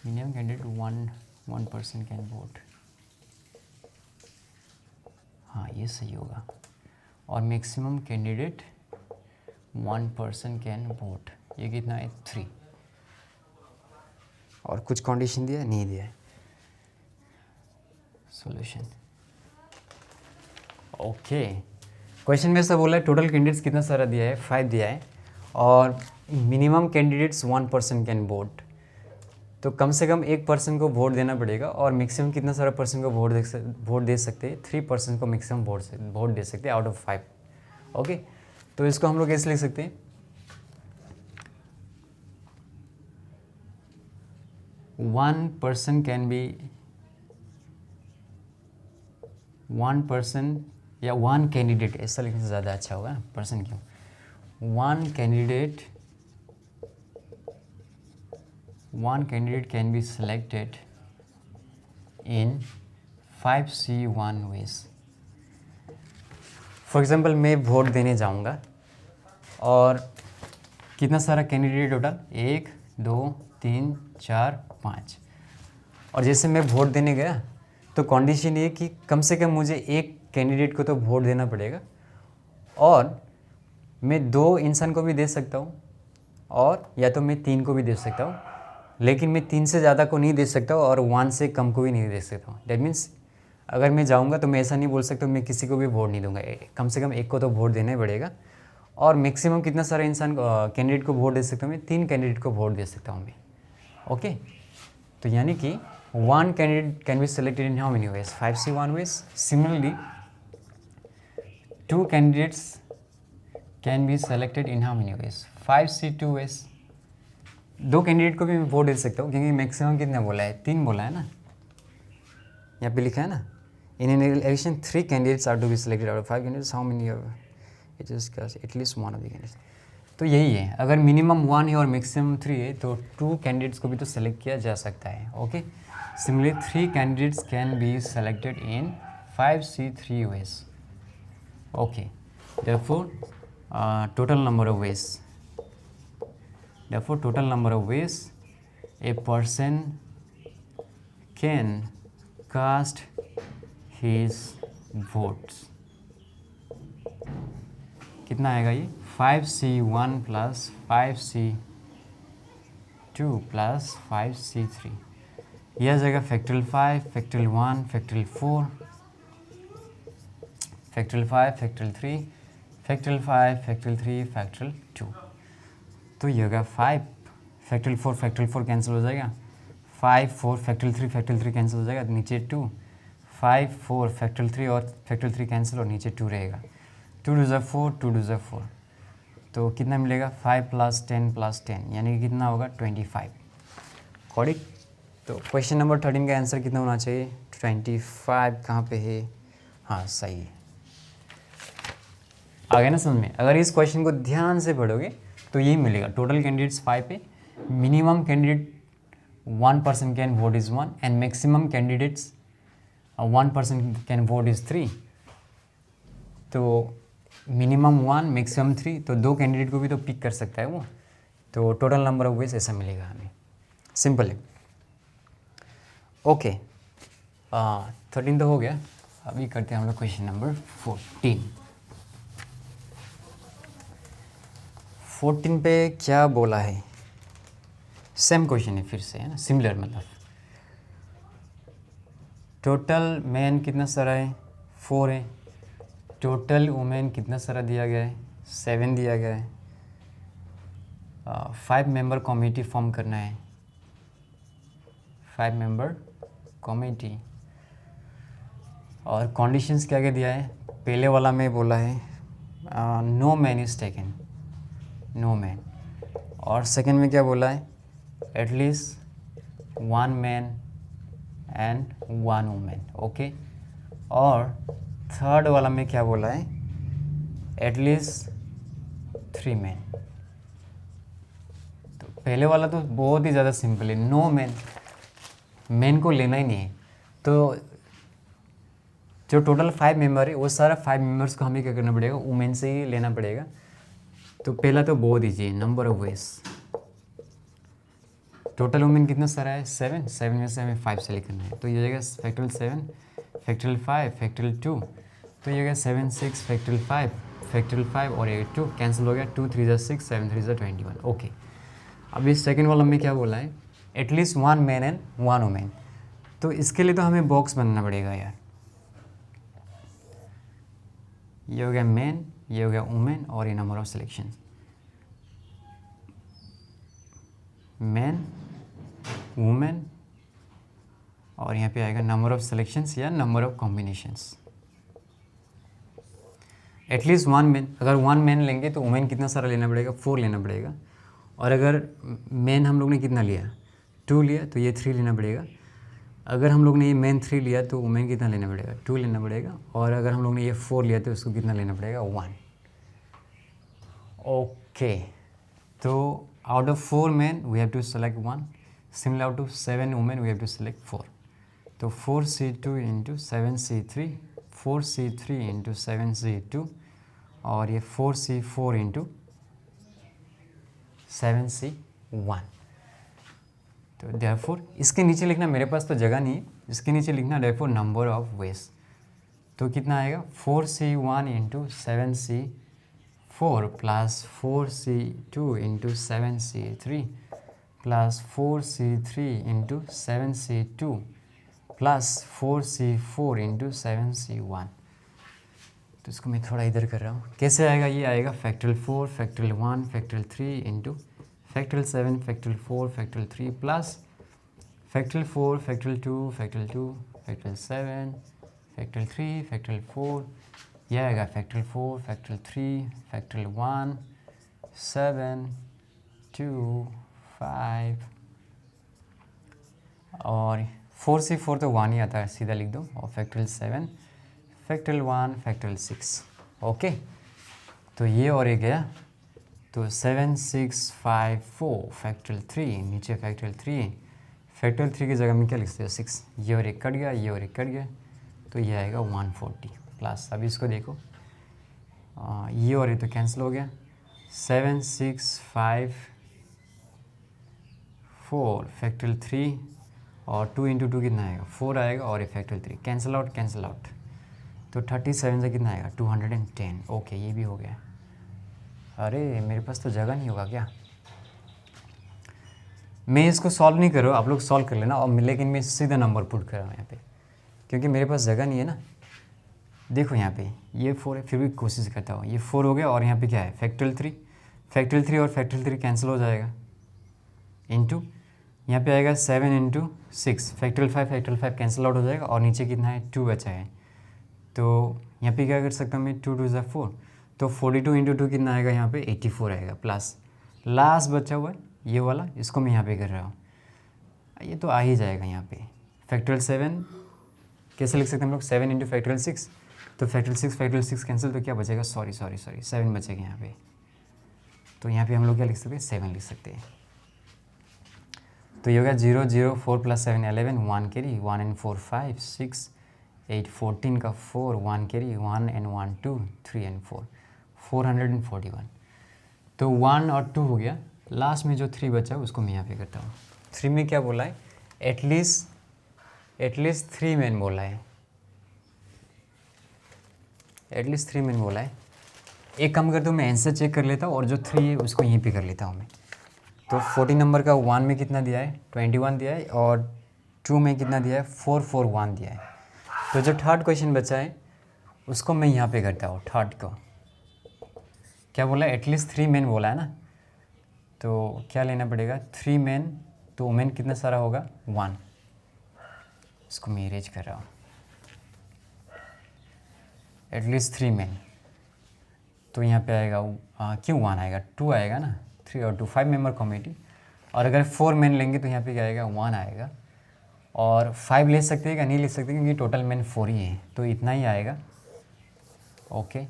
minimum candidate 1 person can vote, हाँ ये सही होगा। और maximum candidate 1 person can vote, ये कितना है 3, और कुछ कंडीशन दिया नहीं दिया है। सॉल्यूशन ओके, क्वेश्चन में से बोला है टोटल कैंडिडेट्स कितना सारा दिया है 5 दिया है, और minimum candidates 1 person can vote, तो कम से कम 1 पर्सन को वोट देना पड़ेगा, और मैक्सिमम कितना सारा पर्सन को वोट दे सकते हैं, 3 पर्सन को मैक्सिमम वोट दे सकते हैं आउट ऑफ 5। ओके, तो इसको हम लोग कैसे लिख सकते हैं, 1 पर्सन कैन बी 1 पर्सन या 1 कैंडिडेट, ऐसा लिखने से ज़्यादा अच्छा होगा, पर्सन क्यों, 1 candidate can B selected in 5C1 ways, for example मैं वोट देने जाऊंगा और कितना सारा कैंडिडेट टोटल 1 2 3 4 5, और जैसे मैं वोट देने गया तो कंडीशन ये कि कम से कम मुझे एक कैंडिडेट को तो वोट देना पड़ेगा, और मैं 2 इंसान को भी दे सकता हूँ और या तो मैं 3 को भी दे सकता हूँ, लेकिन मैं 3 से ज़्यादा को नहीं दे सकता हूँ और 1 से कम को भी नहीं दे सकता हूँ। डैट मीन्स अगर मैं जाऊँगा तो मैं ऐसा नहीं बोल सकता मैं किसी को भी वोट नहीं दूंगा, कम से कम एक को तो वोट देना ही पड़ेगा। और मैक्सिमम कितना सारा इंसान कैंडिडेट को वोट दे सकता हूँ मैं, 3 कैंडिडेट को वोट दे सकता हूँ मैं। ओके, तो यानी कि 1 candidate can be selected in how many ways, 5C 1 ways. Similarly 2 candidates can be selected in how many ways, 5C 2 ways. 2 candidate को भी मैं वोट दे सकता हूँ, क्योंकि मैक्सिमम कितना बोला है, 3 बोला है ना, यहाँ पे लिखा है ना, in an election 3 candidates are to be selected out of 5 candidates, how many it is at least 1 of the candidates. तो यही है, अगर मिनिमम 1 है और मैक्सिमम 3 है तो 2 कैंडिडेट्स को भी तो सेलेक्ट किया जा सकता है। Okay, similarly 3 candidates can be selected in 5C 3 ways. Okay, therefore total number of ways, therefore total number of ways a person can cast his votes, कितना आएगा ये, 5C 1 plus 5C 2 plus 5C 3, यह आ जाएगा factorial 5, factorial 1, factorial 4, factorial 5, factorial 3, factorial 5, factorial 3, factorial 2। तो ये होगा 5 factorial 4, factorial 4 cancel हो जाएगा, 5 4 फैक्टोरियल 3 कैंसिल हो जाएगा, नीचे 2, 5 4 फैक्टोरियल 3 और फैक्टोरियल 3 कैंसिल और नीचे 2 रहेगा, 2 2 ज़ा 4, 2 2 ज़ा 4, तो कितना मिलेगा 5 प्लस 10 प्लस 10, यानी कि कितना होगा 25। करेक्ट। तो क्वेश्चन नंबर 13 का आंसर कितना होना चाहिए, 25 कहाँ पे है, हाँ सही है। आ गया ना समझ में। अगर इस क्वेश्चन को ध्यान से पढ़ोगे तो यही मिलेगा, टोटल कैंडिडेट्स 5 है, minimum candidate 1 person can vote is 1 and maximum candidates 1 person can vote is 3। तो मिनिमम 1 मैक्सिमम 3, तो 2 कैंडिडेट को भी तो पिक कर सकता है वो, तो टोटल नंबर ऑफ वेज ऐसा मिलेगा हमें, सिंपल है। ओके, 13 तो हो गया, अभी करते हैं हम लोग क्वेश्चन नंबर 14। 14 पे क्या बोला है, सेम क्वेश्चन है फिर से, है ना, सिमिलर मतलब। टोटल मैन कितना सारा है, 4 है, टोटल वुमेन कितना सारा दिया गया है, 7 दिया गया है, 5 मेंबर कमेटी फॉर्म करना है, 5 मेंबर कमेटी, और कंडीशंस क्या क्या दिया है, पहले वाला में बोला है no man is taken, no man, और सेकंड में क्या बोला है, at least 1 man and 1 women. Okay, और थर्ड वाला में क्या बोला है, एटलीस्ट 3 मैन। तो पहले वाला तो बहुत ही ज़्यादा सिंपल है, नो मैन, मैन को लेना ही नहीं है, तो जो टोटल 5 मेंबर है वो सारा 5 मेंबर्स को हमें क्या करना पड़ेगा, वुमेन से ही लेना पड़ेगा। तो पहला तो बहुत ईजी है, number of veg, total women कितना सारा है, 7, 7 में से हमें 5 सेलेक्ट करना है, तो ये हो जाएगा फैक्टोरियल 7 फैक्टोरियल 5 फैक्टोरियल 2, तो ये हो गया 7 6 फैक्टोरियल 5 फैक्टोरियल 5 और ये 2 कैंसिल हो गया, 2 3 ज़ा 6 7 3 ज़ा 21। ओके, अब इस सेकेंड वाला में क्या बोला है, एटलीस्ट 1 मैन एंड 1 वुमेन, तो इसके लिए तो हमें बॉक्स बनाना पड़ेगा यार, ये हो गया मैन, ये हो गया वुमेन और ये number of selection, man women, और यहाँ पे आएगा नंबर ऑफ सिलेक्शंस या number of combinations. At least 1 man, अगर 1 मैन लेंगे तो वुमेन कितना सारा लेना पड़ेगा, 4 लेना पड़ेगा, और अगर मैन हम लोग ने कितना लिया, 2 लिया, तो ये 3 लेना पड़ेगा, अगर हम लोग ने ये मैन 3 लिया तो वुमेन कितना लेना पड़ेगा, 2 लेना पड़ेगा, और अगर हम लोग ने ये 4 लिया तो उसको कितना लेना पड़ेगा, 1। ओके, तो out of 4 men we have to select 1, similar out of 7 women we have to select 4, तो 4C2 into 7C3, 4C3 into 7C2 और ये 4c4 इंटू 7c1। तो देयरफॉर इसके नीचे लिखना, मेरे पास तो जगह नहीं है, इसके नीचे लिखना देयरफॉर नंबर ऑफ वेज। तो कितना आएगा 4c1 into 7c4 plus 4c2 into 7c3 plus 4c3 into 7c2 plus 4c4 into 7c1। तो इसको मैं थोड़ा इधर कर रहा हूँ। कैसे आएगा? ये आएगा factorial 4 factorial 1 factorial 3 into factorial 7 factorial 4 factorial 3 plus factorial 4 factorial 2 factorial 2 factorial 7 factorial 3 factorial 4। यह आएगा फैक्टोरियल 4 फैक्टोरियल 3 फैक्टोरियल 1 7 2 5 और 4c4 तो 1 ही आता है, सीधा लिख दो। और फैक्टोरियल 7 फैक्टोरियल 1 फैक्टोरियल 6। ओके, तो ये और ये गया। तो 7 6 5 4 फैक्टोरियल 3, नीचे फैक्टोरियल 3, फैक्टोरियल 3 की जगह में क्या लिखते हो 6। ये और एक कट गया, ये और एक कट गया, तो ये आएगा 140 प्लस। अभी इसको देखो, ये और ये तो कैंसिल हो गया। 7 6 5 4 फैक्टोरियल 3 और 2 इंटू 2 कितना आएगा 4 आएगा, और ये फैक्टोरियल 3 कैंसिल आउट। तो 37 से कितना आएगा 210। ओके, ये भी हो गया। अरे मेरे पास तो जगह नहीं होगा क्या? मैं इसको सॉल्व नहीं कर रहा हूँ, आप लोग सॉल्व कर लेना। और लेकिन मैं सीधा नंबर पुट कर रहा हूँ यहाँ पे, क्योंकि मेरे पास जगह नहीं है ना। देखो यहाँ पे ये 4 है, फिर भी कोशिश करता हूँ। ये 4 हो गया, और यहाँ पे क्या है फैक्टोरियल 3 और फैक्टोरियल 3 कैंसिल हो जाएगा, इंटू यहाँ पे आएगा 7 इंटू 6 फैक्टोरियल 5 कैंसिल आउट हो जाएगा, और नीचे कितना है 2 बचा है। तो यहाँ पे क्या कर सकता हूँ मैं 2 2 ज़ा 4, तो 42 इंटू 2 कितना आएगा यहाँ पे 84 आएगा, प्लस लास्ट बचा हुआ है ये वाला, इसको मैं यहाँ पे कर रहा हूँ। ये तो आ ही जाएगा यहाँ पे। फैक्टोरियल 7 कैसे लिख सकते हैं हम लोग 7 इंटू फैक्टोरियल 6, तो फैक्टोरियल 6 कैंसिल, तो क्या बचेगा सॉरी 7 बचेगा यहाँ पे। तो यहाँ पे हम लोग क्या लिख सकते हैं 7 लिख सकते हैं। तो ये होगा 0 0 4 प्लस 7 11 1 कैरी 1 एंड 4 5 6 8 14 का 4 1 कैरी 1 एंड 1 2 3 एंड 4 441। तो 1 और 2 हो गया, लास्ट में जो 3 बचा उसको मैं यहाँ पे करता हूँ। 3 में क्या बोला है एटलीस्ट 3 मैन बोला है, एटलीस्ट 3 मैन बोला है। एक काम करता हूँ मैं आंसर चेक कर लेता हूँ, और जो 3 है उसको यहीं पे कर लेता हूँ मैं। तो 14 नंबर का 1 में कितना दिया है 21 दिया है, और 2 में कितना दिया है 441 दिया है। तो जो थर्ड क्वेश्चन बचा है उसको मैं यहाँ पे करता हूँ। थर्ड को क्या बोला एटलीस्ट 3 मैन बोला है ना, तो क्या लेना पड़ेगा 3 मैन, तो मैन कितना सारा होगा 1, इसको मैं इरेज कर रहा हूँ। एटलीस्ट 3 मैन, तो यहाँ पे आएगा क्यों 1 आएगा 2 आएगा ना, 3 और 2 5 मेंबर कमेटी। और अगर 4 मैन लेंगे तो यहाँ पे क्या आएगा 1 आएगा, और 5 ले सकते हैं क्या नहीं ले सकते, क्योंकि टोटल मैन 4 ही है, तो इतना ही आएगा। ओके,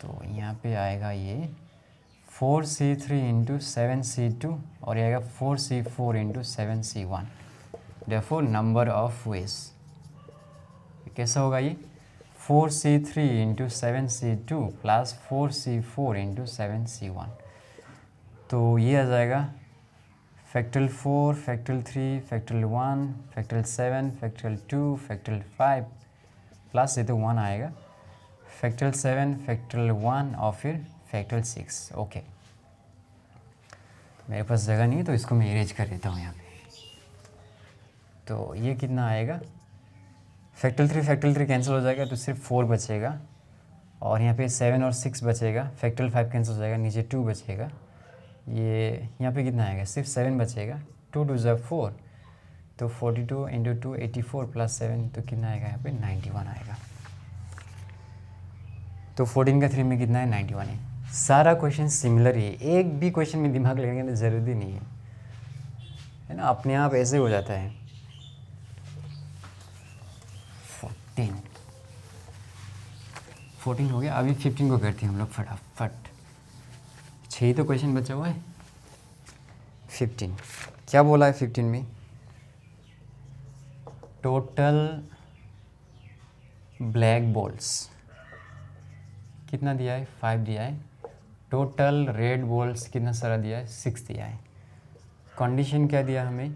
तो यहाँ पे आएगा ये 4c3 इंटू 7c2, और ये आएगा 4c4 into 7c1। Therefore number of veg कैसा होगा ये 4c3 into 7c2 plus 4c4 into 7c1। तो ये आ जाएगा factorial 4 factorial 3 factorial 1 factorial 7 factorial 2 factorial 5 plus ये तो 1 आएगा, फैक्टोरियल 7 फैक्टोरियल 1 और फिर फैक्टोरियल 6। ओके, मेरे पास जगह नहीं है तो इसको मैं इरेज कर देता हूँ यहाँ पे। तो ये कितना आएगा फैक्टोरियल 3 कैंसिल हो जाएगा, तो सिर्फ 4 बचेगा, और यहाँ पे 7 और 6 बचेगा, फैक्टोरियल 5 कैंसिल हो जाएगा, नीचे 2 बचेगा। ये यहाँ पे कितना आएगा सिर्फ 7 बचेगा, 2 2 ज़ा 4, तो 42 इंटू 2 84 प्लस 7, तो कितना आएगा यहाँ पे 91 आएगा। तो 14 का 3 में कितना है 91 है। सारा क्वेश्चन सिमिलर ही है, एक भी क्वेश्चन में दिमाग लगाने की ज़रूरत नहीं है ना, अपने आप ऐसे हो जाता है। 14 हो गया, अभी 15 को करते हैं हम लोग फटाफट। 6 तो क्वेश्चन बचा हुआ है। 15 क्या बोला है 15 में टोटल ब्लैक बॉल्स कितना दिया है 5 दिया है, टोटल रेड बॉल्स कितना सारा दिया है 6 दिया है। कंडीशन क्या दिया हमें,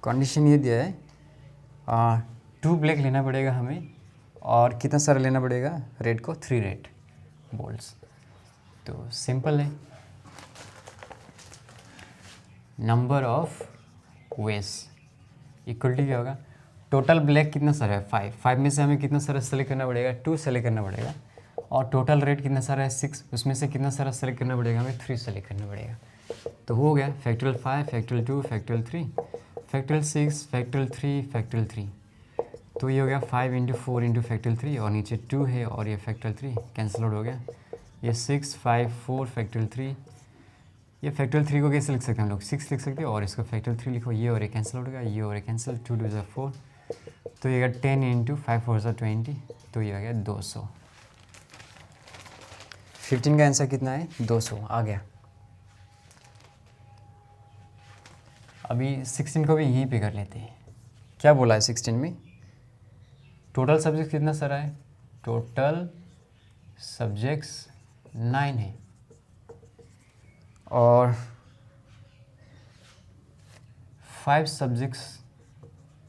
कंडीशन ये दिया है 2 ब्लैक लेना पड़ेगा हमें और कितना सारा लेना पड़ेगा रेड को 3 रेड बॉल्स। तो सिंपल है, number of ways equal to क्या होगा, टोटल ब्लैक कितना सारा है 5, 5 में से हमें कितना सारा सेलेक्ट करना पड़ेगा 2 सेलेक्ट करना पड़ेगा, और टोटल रेड कितना सारा है 6, उसमें से कितना सारा सेलेक्ट करना पड़ेगा हमें 3 सेलेक्ट करना पड़ेगा। तो हो गया factorial 5, factorial 2, factorial 3, factorial 6, factorial 3, factorial 3। तो ये हो गया 5 इंटू 4 इंटू फैक्टोरियल 3, और नीचे 2 है और ये फैक्टोरियल 3 कैंसिल आउट हो गया। ये 6, 5, 4 फैक्टोरियल 3, ये फैक्टोरियल 3 को कैसे लिख सकते हैं हम लोग 6 लिख सकते हैं, और इसको फैक्टोरियल 3 लिखो, ये और ये कैंसिल आउट हो गया, ये और ये कैंसिल, 2 2 4, तो ये 10 इंटू 5 4 20, तो ये आ गया 200। 15 का आंसर कितना है 200 आ गया। अभी 16 को भी यहीं पे कर लेते हैं। क्या बोला है 16 में, टोटल सब्जेक्ट कितना सारा है, टोटल सब्जेक्ट्स 9 है और 5 सब्जेक्ट्स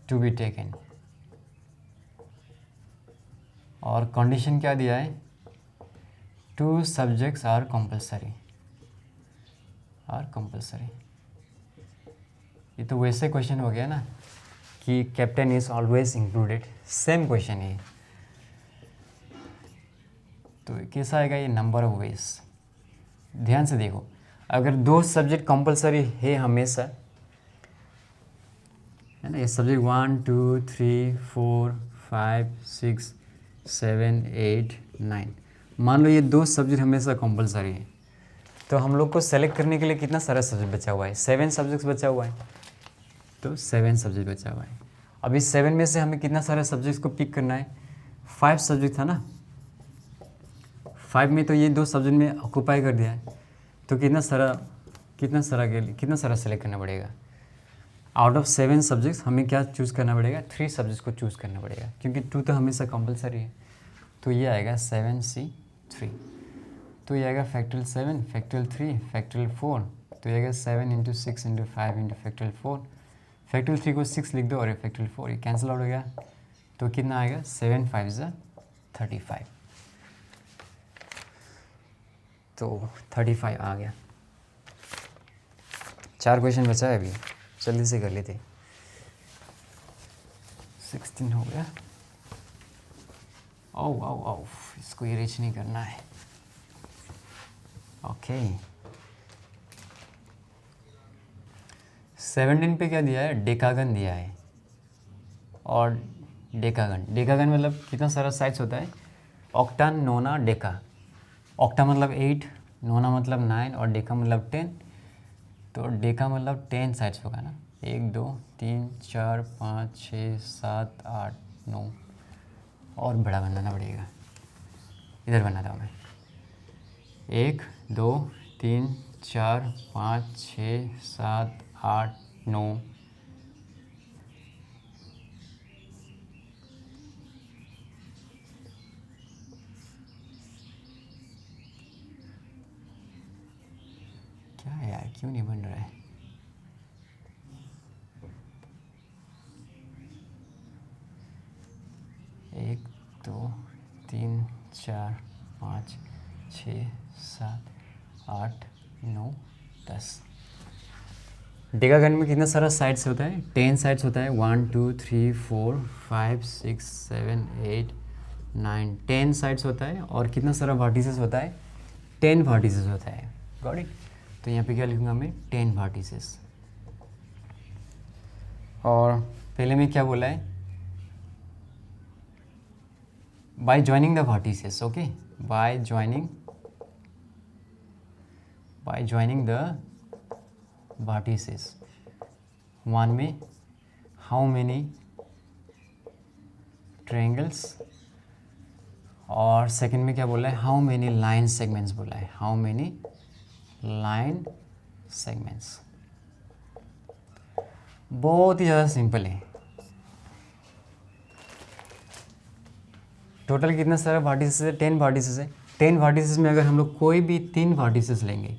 टू बी टेकन, और कंडीशन क्या दिया है 2 सब्जेक्ट्स आर कंपलसरी, ये तो वैसे क्वेश्चन हो गया ना कि captain is always included, same question है। तो कैसा आएगा ये नंबर ऑफ वेज, ध्यान से देखो, अगर 2 सब्जेक्ट कंपलसरी है हमेशा, है ना, ये सब्जेक्ट 1 2 3 4 5 6 7 8 9, मान लो ये 2 सब्जेक्ट हमेशा कंपलसरी है, तो हम लोग को सेलेक्ट करने के लिए कितना सारा सब्जेक्ट बचा हुआ है 7 सब्जेक्ट्स बचा हुआ है, तो 7 सब्जेक्ट बचा हुआ है। अभी 7 में से हमें कितना सारे सब्जेक्ट्स को पिक करना है, 5 सब्जेक्ट था ना, 5 में तो ये 2 सब्जेक्ट में ऑक्यूपाई कर दिया है, तो कितना सारा सेलेक्ट करना पड़ेगा, आउट ऑफ 7 सब्जेक्ट्स हमें क्या चूज़ करना पड़ेगा 3 सब्जेक्ट्स को चूज़ करना पड़ेगा, क्योंकि 2 तो हमेशा कंपलसरी है। तो ये आएगा 7C3, तो ये आएगा फैक्टोरियल 7, फैक्टोरियल 3, फैक्टोरियल 4, तो ये आएगा 7 into 6 into 5 into factorial 4, factorial 3 को 6 लिख दो और ये फैक्टोरियल 4, ये कैंसिल आउट हो गया, तो कितना आएगा 7 5 35, तो 35 आ गया। 4 क्वेश्चन बचा है अभी, जल्दी से कर लेते। 16 हो गया, ओ इसको इरेज नहीं करना है, ओके। 17 पे क्या दिया है डेकागन दिया है, और डेकागन मतलब कितना सारा साइड्स होता है, ऑक्टा नोना डेका, ऑक्टा मतलब 8, नोना मतलब 9 और डेका मतलब 10, तो डेका मतलब 10 साइड्स होगा ना, 1 2 3 4 5 6 7 8 9, और बड़ा बनाना पड़ेगा, इधर बनाता हूँ मैं, 1 2 3 4 5 6 7 8 9, क्या है यार क्यों नहीं बन रहा है, एक 2 3 4 5 6 7 8 9 10। डेकागन में कितना सारा साइड्स होता है 10 साइड्स होता है, 1 2 3 4 5 6 7 8 9 10 साइड्स होता है, और कितना सारा वर्टिसेस होता है 10 वर्टिसेस होता है, गॉट इट। तो यहाँ पे क्या लिखूँगा मैं 10 वर्टिसेस, और पहले में क्या बोला है by joining the vertices, okay, by joining the vertices, one में how many triangles, और सेकंड में क्या बोला है how many line segments बोला है, how many line segments, बहुत ही ज़्यादा सिंपल है। टोटल कितना सारा वर्टिसेस है, 10 वर्टिसेस है। 10 वर्टिसेस में अगर हम लोग कोई भी 3 वर्टिसेस लेंगे,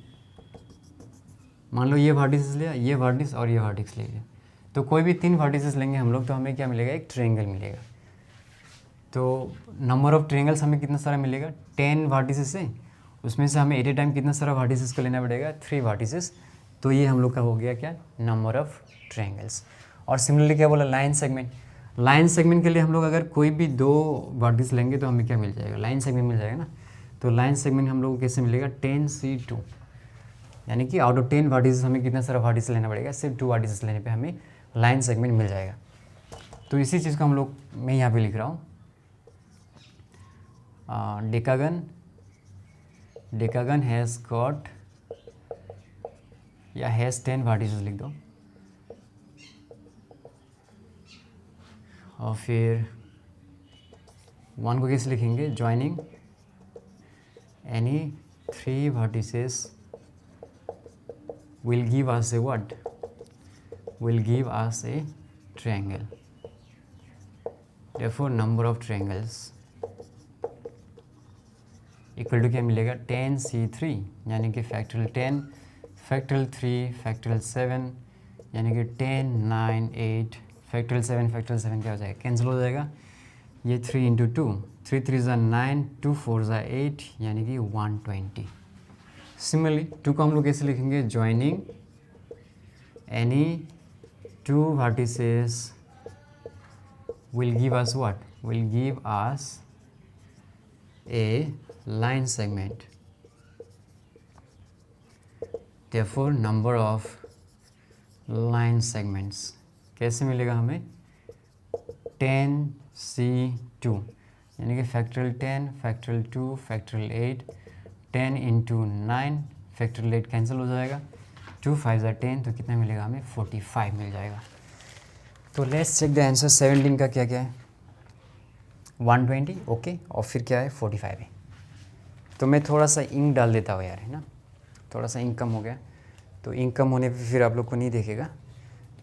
मान लो ये वर्टिसेस लिया, ये वर्टिस और ये वर्टिस ले लिया, तो कोई भी 3 वर्टिसेस लेंगे हम लोग, तो हमें क्या मिलेगा, एक ट्रायंगल मिलेगा। तो नंबर ऑफ ट्रायंगल्स हमें कितना सारा मिलेगा, 10 वर्टिसेस है, उसमें से हमें एट ए टाइम कितना सारा वर्टिसेस को लेना पड़ेगा, 3 वर्टिसेस। तो ये हम लोग का हो गया क्या, नंबर ऑफ ट्रायंगल्स। और सिमिलरली क्या बोला, लाइन सेगमेंट। लाइन सेगमेंट के लिए हम लोग अगर कोई भी 2 वर्टिस लेंगे तो हमें क्या मिल जाएगा, लाइन सेगमेंट मिल जाएगा ना। तो लाइन सेगमेंट हम लोग को कैसे मिलेगा, 10C2, यानी कि आउट ऑफ 10 वर्टिसेस हमें कितना सारा वर्टिस लेना पड़ेगा, सिर्फ 2 वर्टिसेस लेने पे हमें लाइन सेगमेंट मिल जाएगा। तो इसी चीज़ को हम लोग मैं यहाँ पे लिख रहा हूँ, डेकागन हैज़ गॉट या हैज़ 10 वर्टिसेस लिख दो। और फिर 1 को कैसे लिखेंगे, joining any 3 vertices will give us a what, will give us a triangle. Therefore number of triangles equal to क्या मिलेगा, 10C3, यानी कि फैक्टोरियल 10, फैक्टोरियल 3, फैक्टोरियल 7, यानी कि 10, 9, 8, फैक्टोरियल 7, फैक्टोरियल 7 क्या हो जाएगा, कैंसिल हो जाएगा। ये 3 × 2, 3 3 9, 2 4 8, यानी कि 120। सिमिलरली 2 को हम लोग कैसे लिखेंगे, joining any 2 vertices will give us what, will give us a line segment. Therefore number of line segments कैसे मिलेगा हमें, 10C2, यानी कि factorial 10, factorial 2, factorial 8, 10 × 9, factorial 8 cancel हो जाएगा, 2 5 10, तो कितना मिलेगा हमें, 45 मिल जाएगा। तो लेट्स चेक द आंसर। 17 का क्या क्या है, 120, ओके, और फिर क्या है, 45 है। तो मैं थोड़ा सा इंक डाल देता हूँ यार, है ना, थोड़ा सा इंक कम हो गया, तो इंक कम होने पे फिर आप लोग को नहीं देखेगा,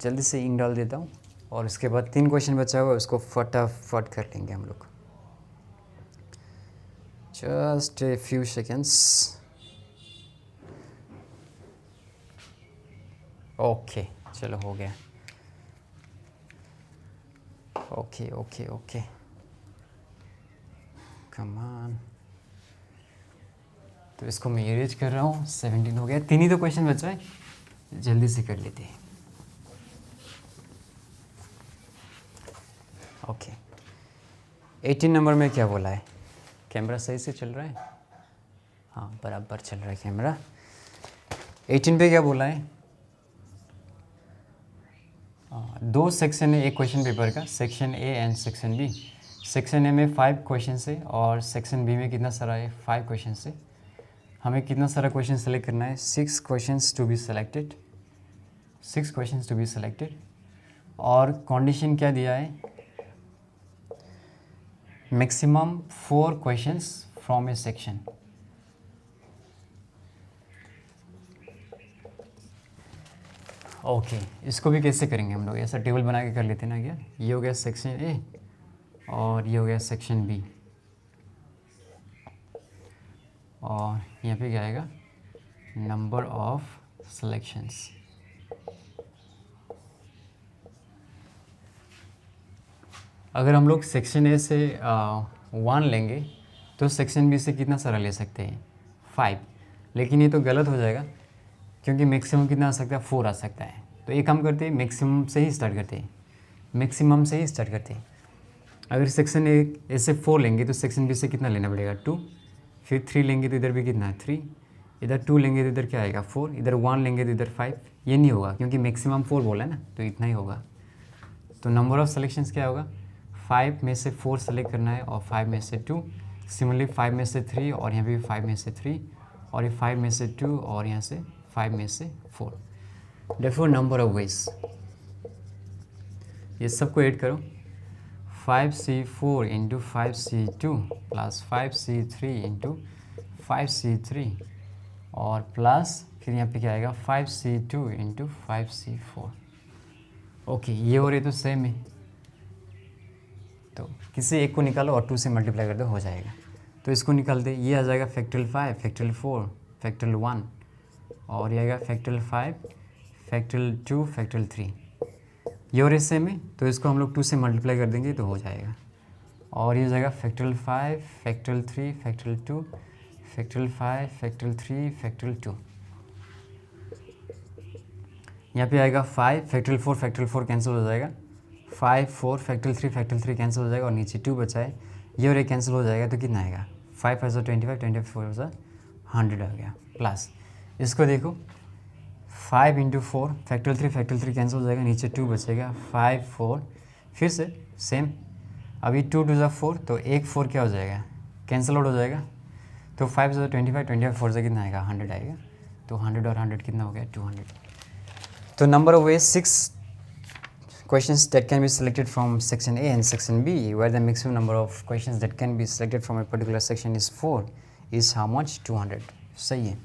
जल्दी से इंक डाल देता हूँ। और उसके बाद 3 क्वेश्चन बचा हुआ है, उसको फटाफट कर लेंगे हम लोग। Just a few seconds. Okay, चलो हो गया। Okay okay okay, come on. तो इसको मैं इरेज कर रहा हूँ, 17 हो गया। 3 ही तो क्वेश्चन बचा है, जल्दी से कर लेते हैं। ओके, 18 नंबर में क्या बोला है, कैमरा सही से चल रहा है, हाँ बराबर चल रहा है कैमरा। 18 पे क्या बोला है, 2 सेक्शन है एक क्वेश्चन पेपर का, section A and section B. Section A में 5 क्वेश्चन है और सेक्शन बी में कितना सारा है, 5 क्वेश्चन है। हमें कितना सारा क्वेश्चन सेलेक्ट करना है, 6 questions to be selected, 6 questions to be selected. और कंडीशन क्या दिया है, maximum 4 questions from A section. Okay, इसको भी कैसे करेंगे हम लोग, ऐसा टेबल बना के कर लेते हैं ना क्या। ये हो गया सेक्शन ए और ये हो गया सेक्शन बी, और यहाँ पे क्या आएगा, नंबर ऑफ सिलेक्शंस। अगर हम लोग सेक्शन ए से 1 लेंगे तो सेक्शन बी से कितना सारा ले सकते हैं, 5। लेकिन ये तो गलत हो जाएगा, क्योंकि मैक्सिमम कितना आ सकता है, 4 आ सकता है। तो एक काम करते हैं, मैक्सिमम से ही स्टार्ट करते हैं, मैक्सिमम से ही स्टार्ट करते हैं। अगर सेक्शन ए से 4 लेंगे तो सेक्शन बी से कितना लेना पड़ेगा, 2। फिर 3 लेंगे तो इधर भी कितना है, 3। इधर 2 लेंगे तो इधर क्या आएगा, 4। इधर 1 लेंगे तो इधर 5। ये नहीं होगा, क्योंकि मैक्सिमम 4 बोला है ना, तो इतना ही होगा। तो नंबर ऑफ सेलेक्शंस क्या होगा, 5 में से 4 सेलेक्ट करना है और 5 में से 2। सिमिलरली 5 में से 3 और यहाँ पे भी 5 में से 3 और ये 5 में से 2 और यहाँ से 5 में से 4। Therefore नंबर ऑफ वेज, ये सबको ऐड करो, 5C4 × 5C2 plus 5C3 × 5C3 और प्लस फिर यहाँ पे क्या आएगा, 5C2 × 5C4। ओके, ये और ये तो सेम है, तो किसी एक को निकालो और 2 से मल्टीप्लाई कर दो, हो जाएगा। तो इसको निकाल दे, ये आ जाएगा फैक्टोरियल 5, फैक्टोरियल 4, फैक्टोरियल 1, और ये आएगा फैक्टोरियल 5, फैक्टोरियल 2, फैक्टोरियल 3। ये और इससे में, तो इसको हम लोग 2 से मल्टीप्लाई कर देंगे तो हो जाएगा। और ये हो जाएगा factorial 5, factorial 3, factorial 2, factorial 5, factorial 3, factorial 2। यहाँ पे आएगा 5, फैक्टोरियल 4 कैंसिल हो जाएगा, 5, 4, फैक्टोरियल 3 कैंसिल हो जाएगा, और नीचे 2 बचा है, ये और ये कैंसिल हो जाएगा, तो कितना आएगा 5 5 25, 25 4 100 आ गया। प्लस इसको देखो 5 × 4, फैक्टोरियल 3 कैंसिल हो जाएगा, नीचे 2 बचेगा, 5 4, फिर से सेम, अभी 2 2 ज़ा 4, तो एक 4 क्या हो जाएगा, कैंसिल आउट हो जाएगा, तो 5 ज़ा 25, 25 4 से कितना आएगा 100 आएगा, तो 100 और 100 कितना हो गया 200। तो number of veg 6 questions that can be selected from section A and section B, where the maximum number of questions that can be selected from a particular section is 4, is how much 200। सही है।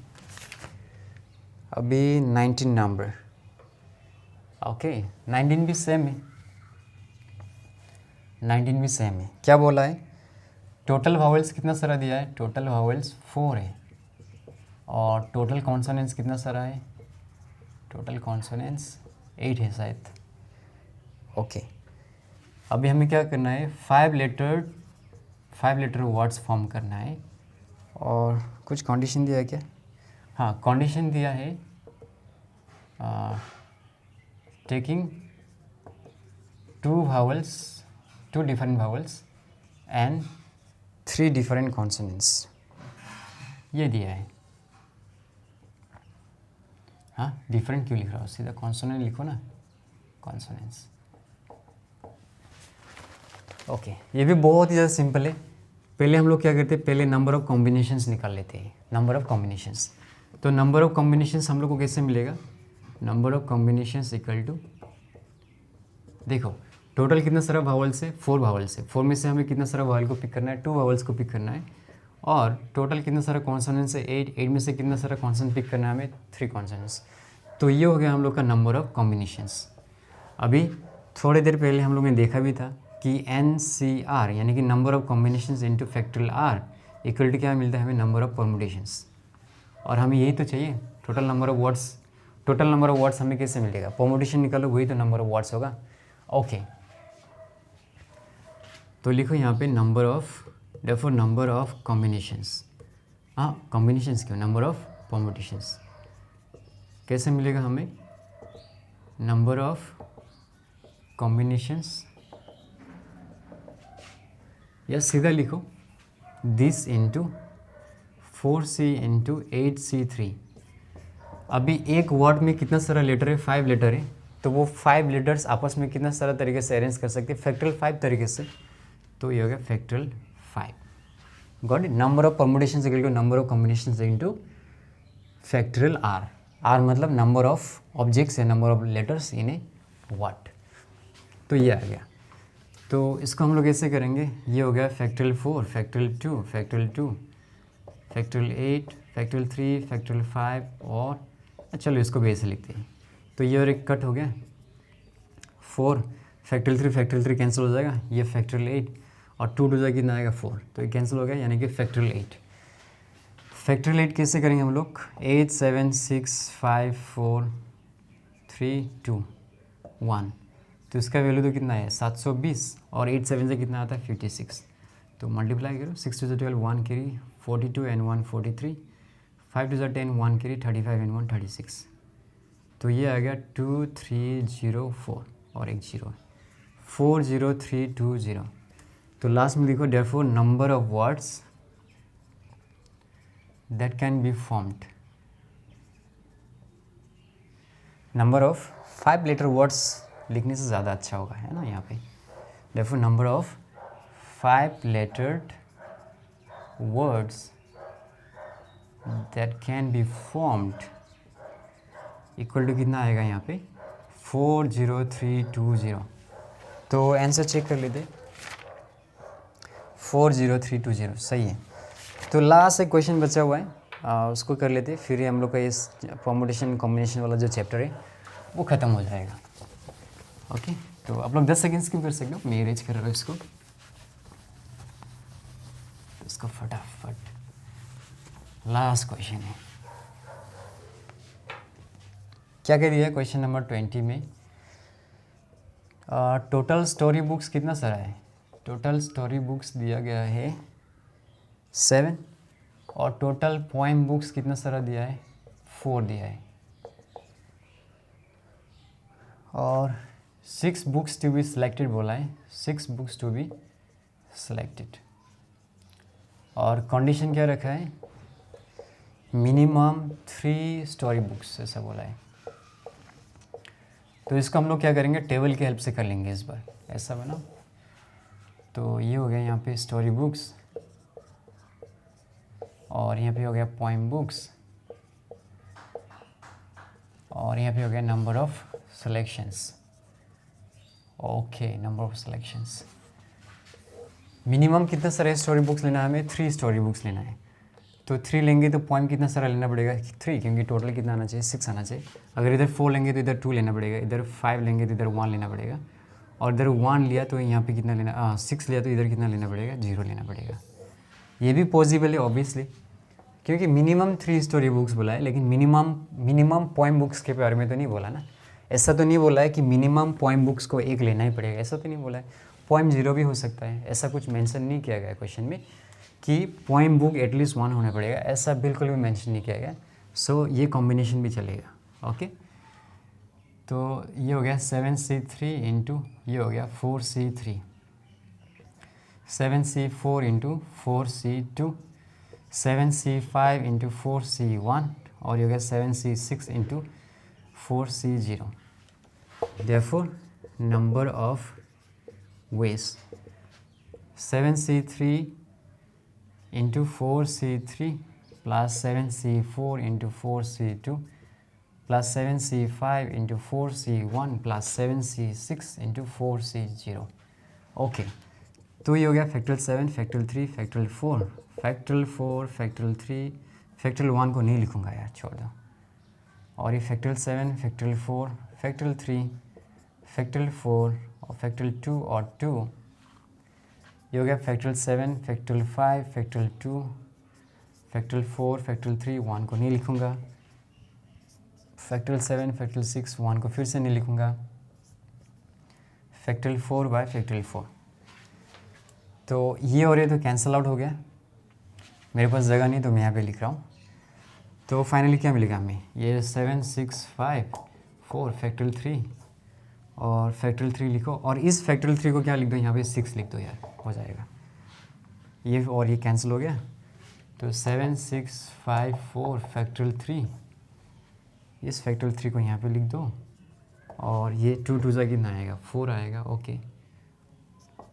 अभी 19 number, okay 19 भी same है, 19 भी same है। क्या बोला है, टोटल वावल्स कितना सारा दिया है, टोटल वावल्स 4 है, और टोटल कॉन्सोनेंट्स कितना सारा है, टोटल कॉन्सोनेंट्स 8 है शायद। ओके अभी हमें क्या करना है, 5 लेटर वर्ड्स फॉर्म करना है, और कुछ कंडीशन दिया है क्या, हाँ कंडीशन दिया है, taking 2 different vowels and 3 different consonants, ये दिया है। हाँ डिफरेंट क्यों लिख रहा हो, सीधा कॉन्सोनेंट लिखो ना, कॉन्सोनेंट्स। ओके ये भी बहुत ही ज़्यादा सिंपल है। पहले हम लोग क्या करते हैं, पहले नंबर ऑफ़ कॉम्बिनेशंस निकाल लेते हैं, नंबर ऑफ़ कॉम्बिनेशंस। तो नंबर ऑफ़ कॉम्बिनेशंस हम लोग को कैसे मिलेगा, number of combinations equal to, देखो टोटल कितना सारा वावल्स है, 4 वावल्स है, 4 में से हमें कितना सारा वावल को पिक करना है, 2 वावल्स को पिक करना है, और टोटल कितना सारा कॉन्सोनेंट्स है 8 में से कितना सारा कॉन्सोनेंट पिक करना है हमें, 3 कॉन्सोनेंट्स। तो ये हो गया हम लोग का नंबर ऑफ़ कॉम्बिनेशंस। अभी थोड़ी देर पहले हम लोग ने देखा भी था कि NCR यानी कि number of combinations into factorial R equal to क्या मिलता है हमें, नंबर ऑफ़ परमुटेशंस। और हमें यही तो चाहिए, टोटल नंबर ऑफ़ वर्ड्स हमें कैसे मिलेगा, परमुटेशन निकालो वही तो नंबर ऑफ़ वर्ड्स होगा। ओके तो लिखो यहाँ पे नंबर ऑफ़ कॉम्बिनेशंस, हाँ कॉम्बिनेशंस क्यों, नंबर ऑफ़ परमुटेशंस कैसे मिलेगा हमें, नंबर ऑफ़ कॉम्बिनेशंस, या सीधा लिखो this into 4C into 8C3। अभी एक वर्ड में कितना सारा लेटर है, 5 लेटर है, तो वो 5 लेटर्स आपस में कितना सारा तरीके से अरेंज कर सकते हैं, फैक्टोरियल 5 तरीके से, तो ये हो गया factorial 5। Got it. Number of permutations equal to number of combinations into factorial R मतलब नंबर ऑफ ऑब्जेक्ट्स या number of letters in a word. तो ये आ गया। तो इसको हम लोग ऐसे करेंगे, ये हो गया factorial 4, factorial 2, factorial 8, factorial 3, factorial 5, और चलो इसको भी ऐसे लिखते हैं। तो ये और एक कट हो गया 4, फैक्टोरियल 3 कैंसिल हो जाएगा, ये फैक्टोरियल 8, और 2 2 कितना आएगा 4, तो ये कैंसिल हो गया, यानी कि फैक्टोरियल 8। फैक्टोरियल 8 कैसे करेंगे हम लोग, 8 7 6 5 4 3 2 1, तो इसका वैल्यू तो कितना है 720, और 8 7 से कितना आता है 56, तो मल्टीप्लाई करो, 6 2 12 1 कैरी 42 एंड 1 43, 5 2 10 1 कैरी 35 एंड 1 36, तो ये आ गया 2304 और एक 0 40320। तो लास्ट में लिखो therefore number of words that can be formed, number of 5 letter words लिखने से ज़्यादा अच्छा होगा, है ना यहाँ पे। Therefore number of 5 lettered words that can be formed equal to कितना आएगा यहाँ पे 40320। तो आंसर चेक कर लेते, 40320 सही है। तो लास्ट एक क्वेश्चन बचा हुआ है, उसको कर लेते, फिर हम लोग का इस परमुटेशन कॉम्बिनेशन वाला जो चैप्टर है वो ख़त्म हो जाएगा। ओके तो आप लोग 10 सेकेंड्स क्यों कर सकते हो, मैं इरेज कर रहा हूँ इसको। इसको फटाफट, लास्ट क्वेश्चन है। क्या कह दिया है क्वेश्चन नंबर 20 में? टोटल स्टोरी बुक्स कितना सारा है? टोटल स्टोरी बुक्स दिया गया है 7 और टोटल पोएम बुक्स कितना सारा दिया है? 4 दिया है और 6 बुक्स टू बी सिलेक्टेड बोला है, 6 बुक्स टू बी सिलेक्टेड। और कंडीशन क्या रखा है? मिनिमम 3 स्टोरी बुक्स ऐसा बोला है। तो इसको हम लोग क्या करेंगे, टेबल की हेल्प से कर लेंगे इस बार, ऐसा बना। तो ये हो गया यहाँ पे स्टोरी बुक्स और यहाँ पे हो गया पोएम बुक्स और यहाँ पे हो गया number of selections. Okay, number of selections. Minimum कितना सारे स्टोरी बुक्स लेना है हमें? 3 स्टोरी बुक्स लेना है। तो 3 लेंगे तो पोएम कितना सारा लेना पड़ेगा? 3, क्योंकि टोटल कितना आना चाहिए? 6 आना चाहिए। अगर इधर 4 लेंगे तो इधर 2 लेना पड़ेगा, इधर 5 लेंगे तो इधर 1 लेना पड़ेगा, और इधर 1 लिया तो यहाँ पे कितना लेना, 6 लिया तो इधर कितना लेना पड़ेगा? 0 लेना पड़ेगा। ये भी पॉसिबल है ऑब्वियसली, क्योंकि मिनिमम 3 स्टोरी बुक्स बोला है, लेकिन मिनिमम पोएम बुक्स के बारे में तो नहीं बोला ना। ऐसा तो नहीं बोला है कि मिनिमम पोएम बुक्स को 1 लेना ही पड़ेगा, ऐसा तो नहीं बोला है। पोएम 0 भी हो सकता है, ऐसा कुछ मेंशन नहीं किया गया क्वेश्चन में कि पोएम बुक एटलीस्ट 1 होना पड़ेगा, ऐसा बिल्कुल भी मेंशन नहीं किया गया। सो ये कॉम्बिनेशन भी चलेगा। ओके, तो ये हो गया 7C3 इंटू ये हो गया 4C3, 7C4 into 4C2, 7C5 into 4C1 और ये हो गया 7C6 into 4C0। Therefore number of veg 7C3 into 4C3 plus 7C4 into 4C2 plus 7C5 into 4C1 plus 7C6 into 4C0। Okay, तो ये हो गया factorial 7, factorial 3, factorial 4, factorial 4, factorial 3, factorial 1 को नहीं लिखूंगा यार, छोड़ दो। और ये फैक्टोरियल 7, फैक्टोरियल 4, फैक्टोरियल 3, फैक्टोरियल 4 और फैक्टोरियल 2 और 2, ये हो गया factorial 7, factorial 5, factorial 2, factorial 4, factorial 3, 1 को नहीं लिखूंगा, फैक्टोरियल 7, फैक्टोरियल 6, 1 को फिर से नहीं लिखूंगा, फैक्टोरियल 4 बाय फैक्टोरियल 4। तो ये और ये तो कैंसिल आउट हो गया, मेरे पास जगह नहीं तो मैं यहाँ पे लिख रहा हूँ। तो फाइनली क्या मिलेगा हमें? ये 7, 6, 5, 4 फैक्टोरियल 3 और फैक्टोरियल 3 लिखो, और इस फैक्टोरियल 3 को क्या लिख दो? यहाँ पे 6 लिख दो यार, हो जाएगा ये, और ये कैंसिल हो गया। तो 7, 6, 5, 4 फैक्टोरियल 3, इस फैक्टोरियल 3 को यहाँ पे लिख दो, और ये 2 2 जा कितना आएगा? 4 आएगा। ओके,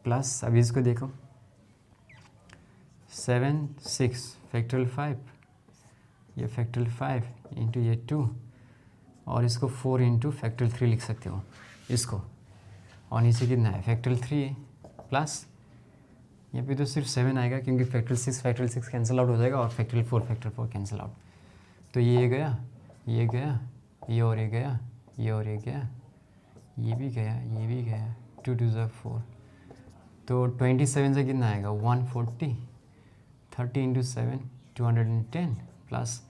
प्लस अभी इसको देखो 7, 6 फैक्टोरियल 5, ये फैक्टोरियल 5 इंटू ये 2 और इसको 4 इंटू फैक्टोरियल 3 लिख सकते हो इसको, और नीचे कितना है? फैक्टोरियल 3 प्लस यहाँ पे तो सिर्फ 7 आएगा, क्योंकि फैक्टोरियल 6 कैंसिल आउट हो जाएगा और फैक्टोरियल 4 कैंसिल आउट। तो ये गया, ये गया, ये और ये गया, ये और ये गया, ये भी गया, ये भी गया, 2 2 जा 4। तो 27 से कितना आएगा? 140, 30 इंटू 7 210 प्लस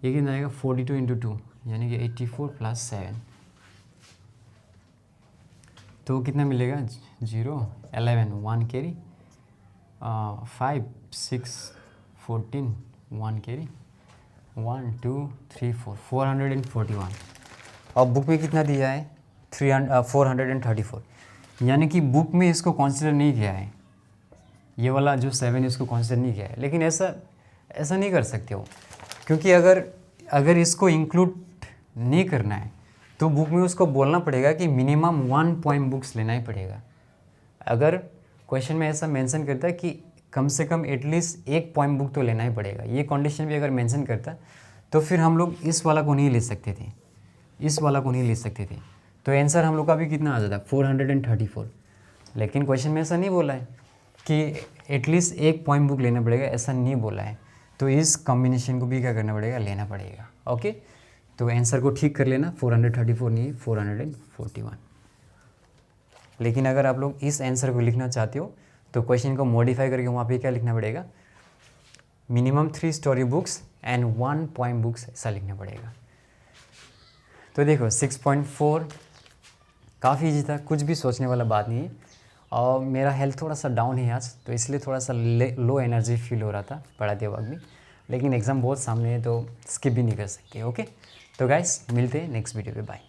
ये कितना आएगा? 42 इंटू 2 यानी कि 84 प्लस 7। तो कितना मिलेगा? 0, 11, 1 कैरी, 5, 6, 14, 1 कैरी, 1 2 3 4, 441। और बुक में कितना दिया है? 434, यानी कि बुक में इसको कंसिडर नहीं किया है, ये वाला जो 7 है इसको कंसिडर नहीं किया है। लेकिन ऐसा नहीं कर सकते हो, क्योंकि अगर इसको इंक्लूड नहीं करना है तो बुक में उसको बोलना पड़ेगा कि मिनिमम 1 पोएम बुक्स लेना ही पड़ेगा। अगर क्वेश्चन में ऐसा मेंशन करता है कि कम से कम एटलीस्ट 1 पोएम बुक तो लेना ही पड़ेगा, ये कंडीशन भी अगर मेंशन करता तो फिर हम लोग इस वाला को नहीं ले सकते थे, इस वाला को नहीं ले सकते थे। तो आंसर हम लोग का भी कितना आ जाता? 434। लेकिन क्वेश्चन में ऐसा नहीं बोला है कि एटलीस्ट 1 पोएम बुक लेना पड़ेगा, ऐसा नहीं बोला है। तो इस कॉम्बिनेशन को भी क्या करना पड़ेगा? लेना पड़ेगा। ओके, तो आंसर को ठीक कर लेना, 434 नहीं 441। लेकिन अगर आप लोग इस आंसर को लिखना चाहते हो तो क्वेश्चन को मॉडिफाई करके वहाँ पे क्या लिखना पड़ेगा, minimum 3 story books and 1 poem books, ऐसा लिखना पड़ेगा। तो देखो 6.4 काफ़ी ईजी था, कुछ भी सोचने वाला बात नहीं है। और मेरा हेल्थ थोड़ा सा डाउन है आज, तो इसलिए थोड़ा सा लो एनर्जी फील हो रहा था पढ़ाते वक्त भी, लेकिन एग्ज़ाम बहुत सामने है तो स्किप भी नहीं कर सकते। ओके, तो गाइस मिलते हैं नेक्स्ट वीडियो पे, बाय।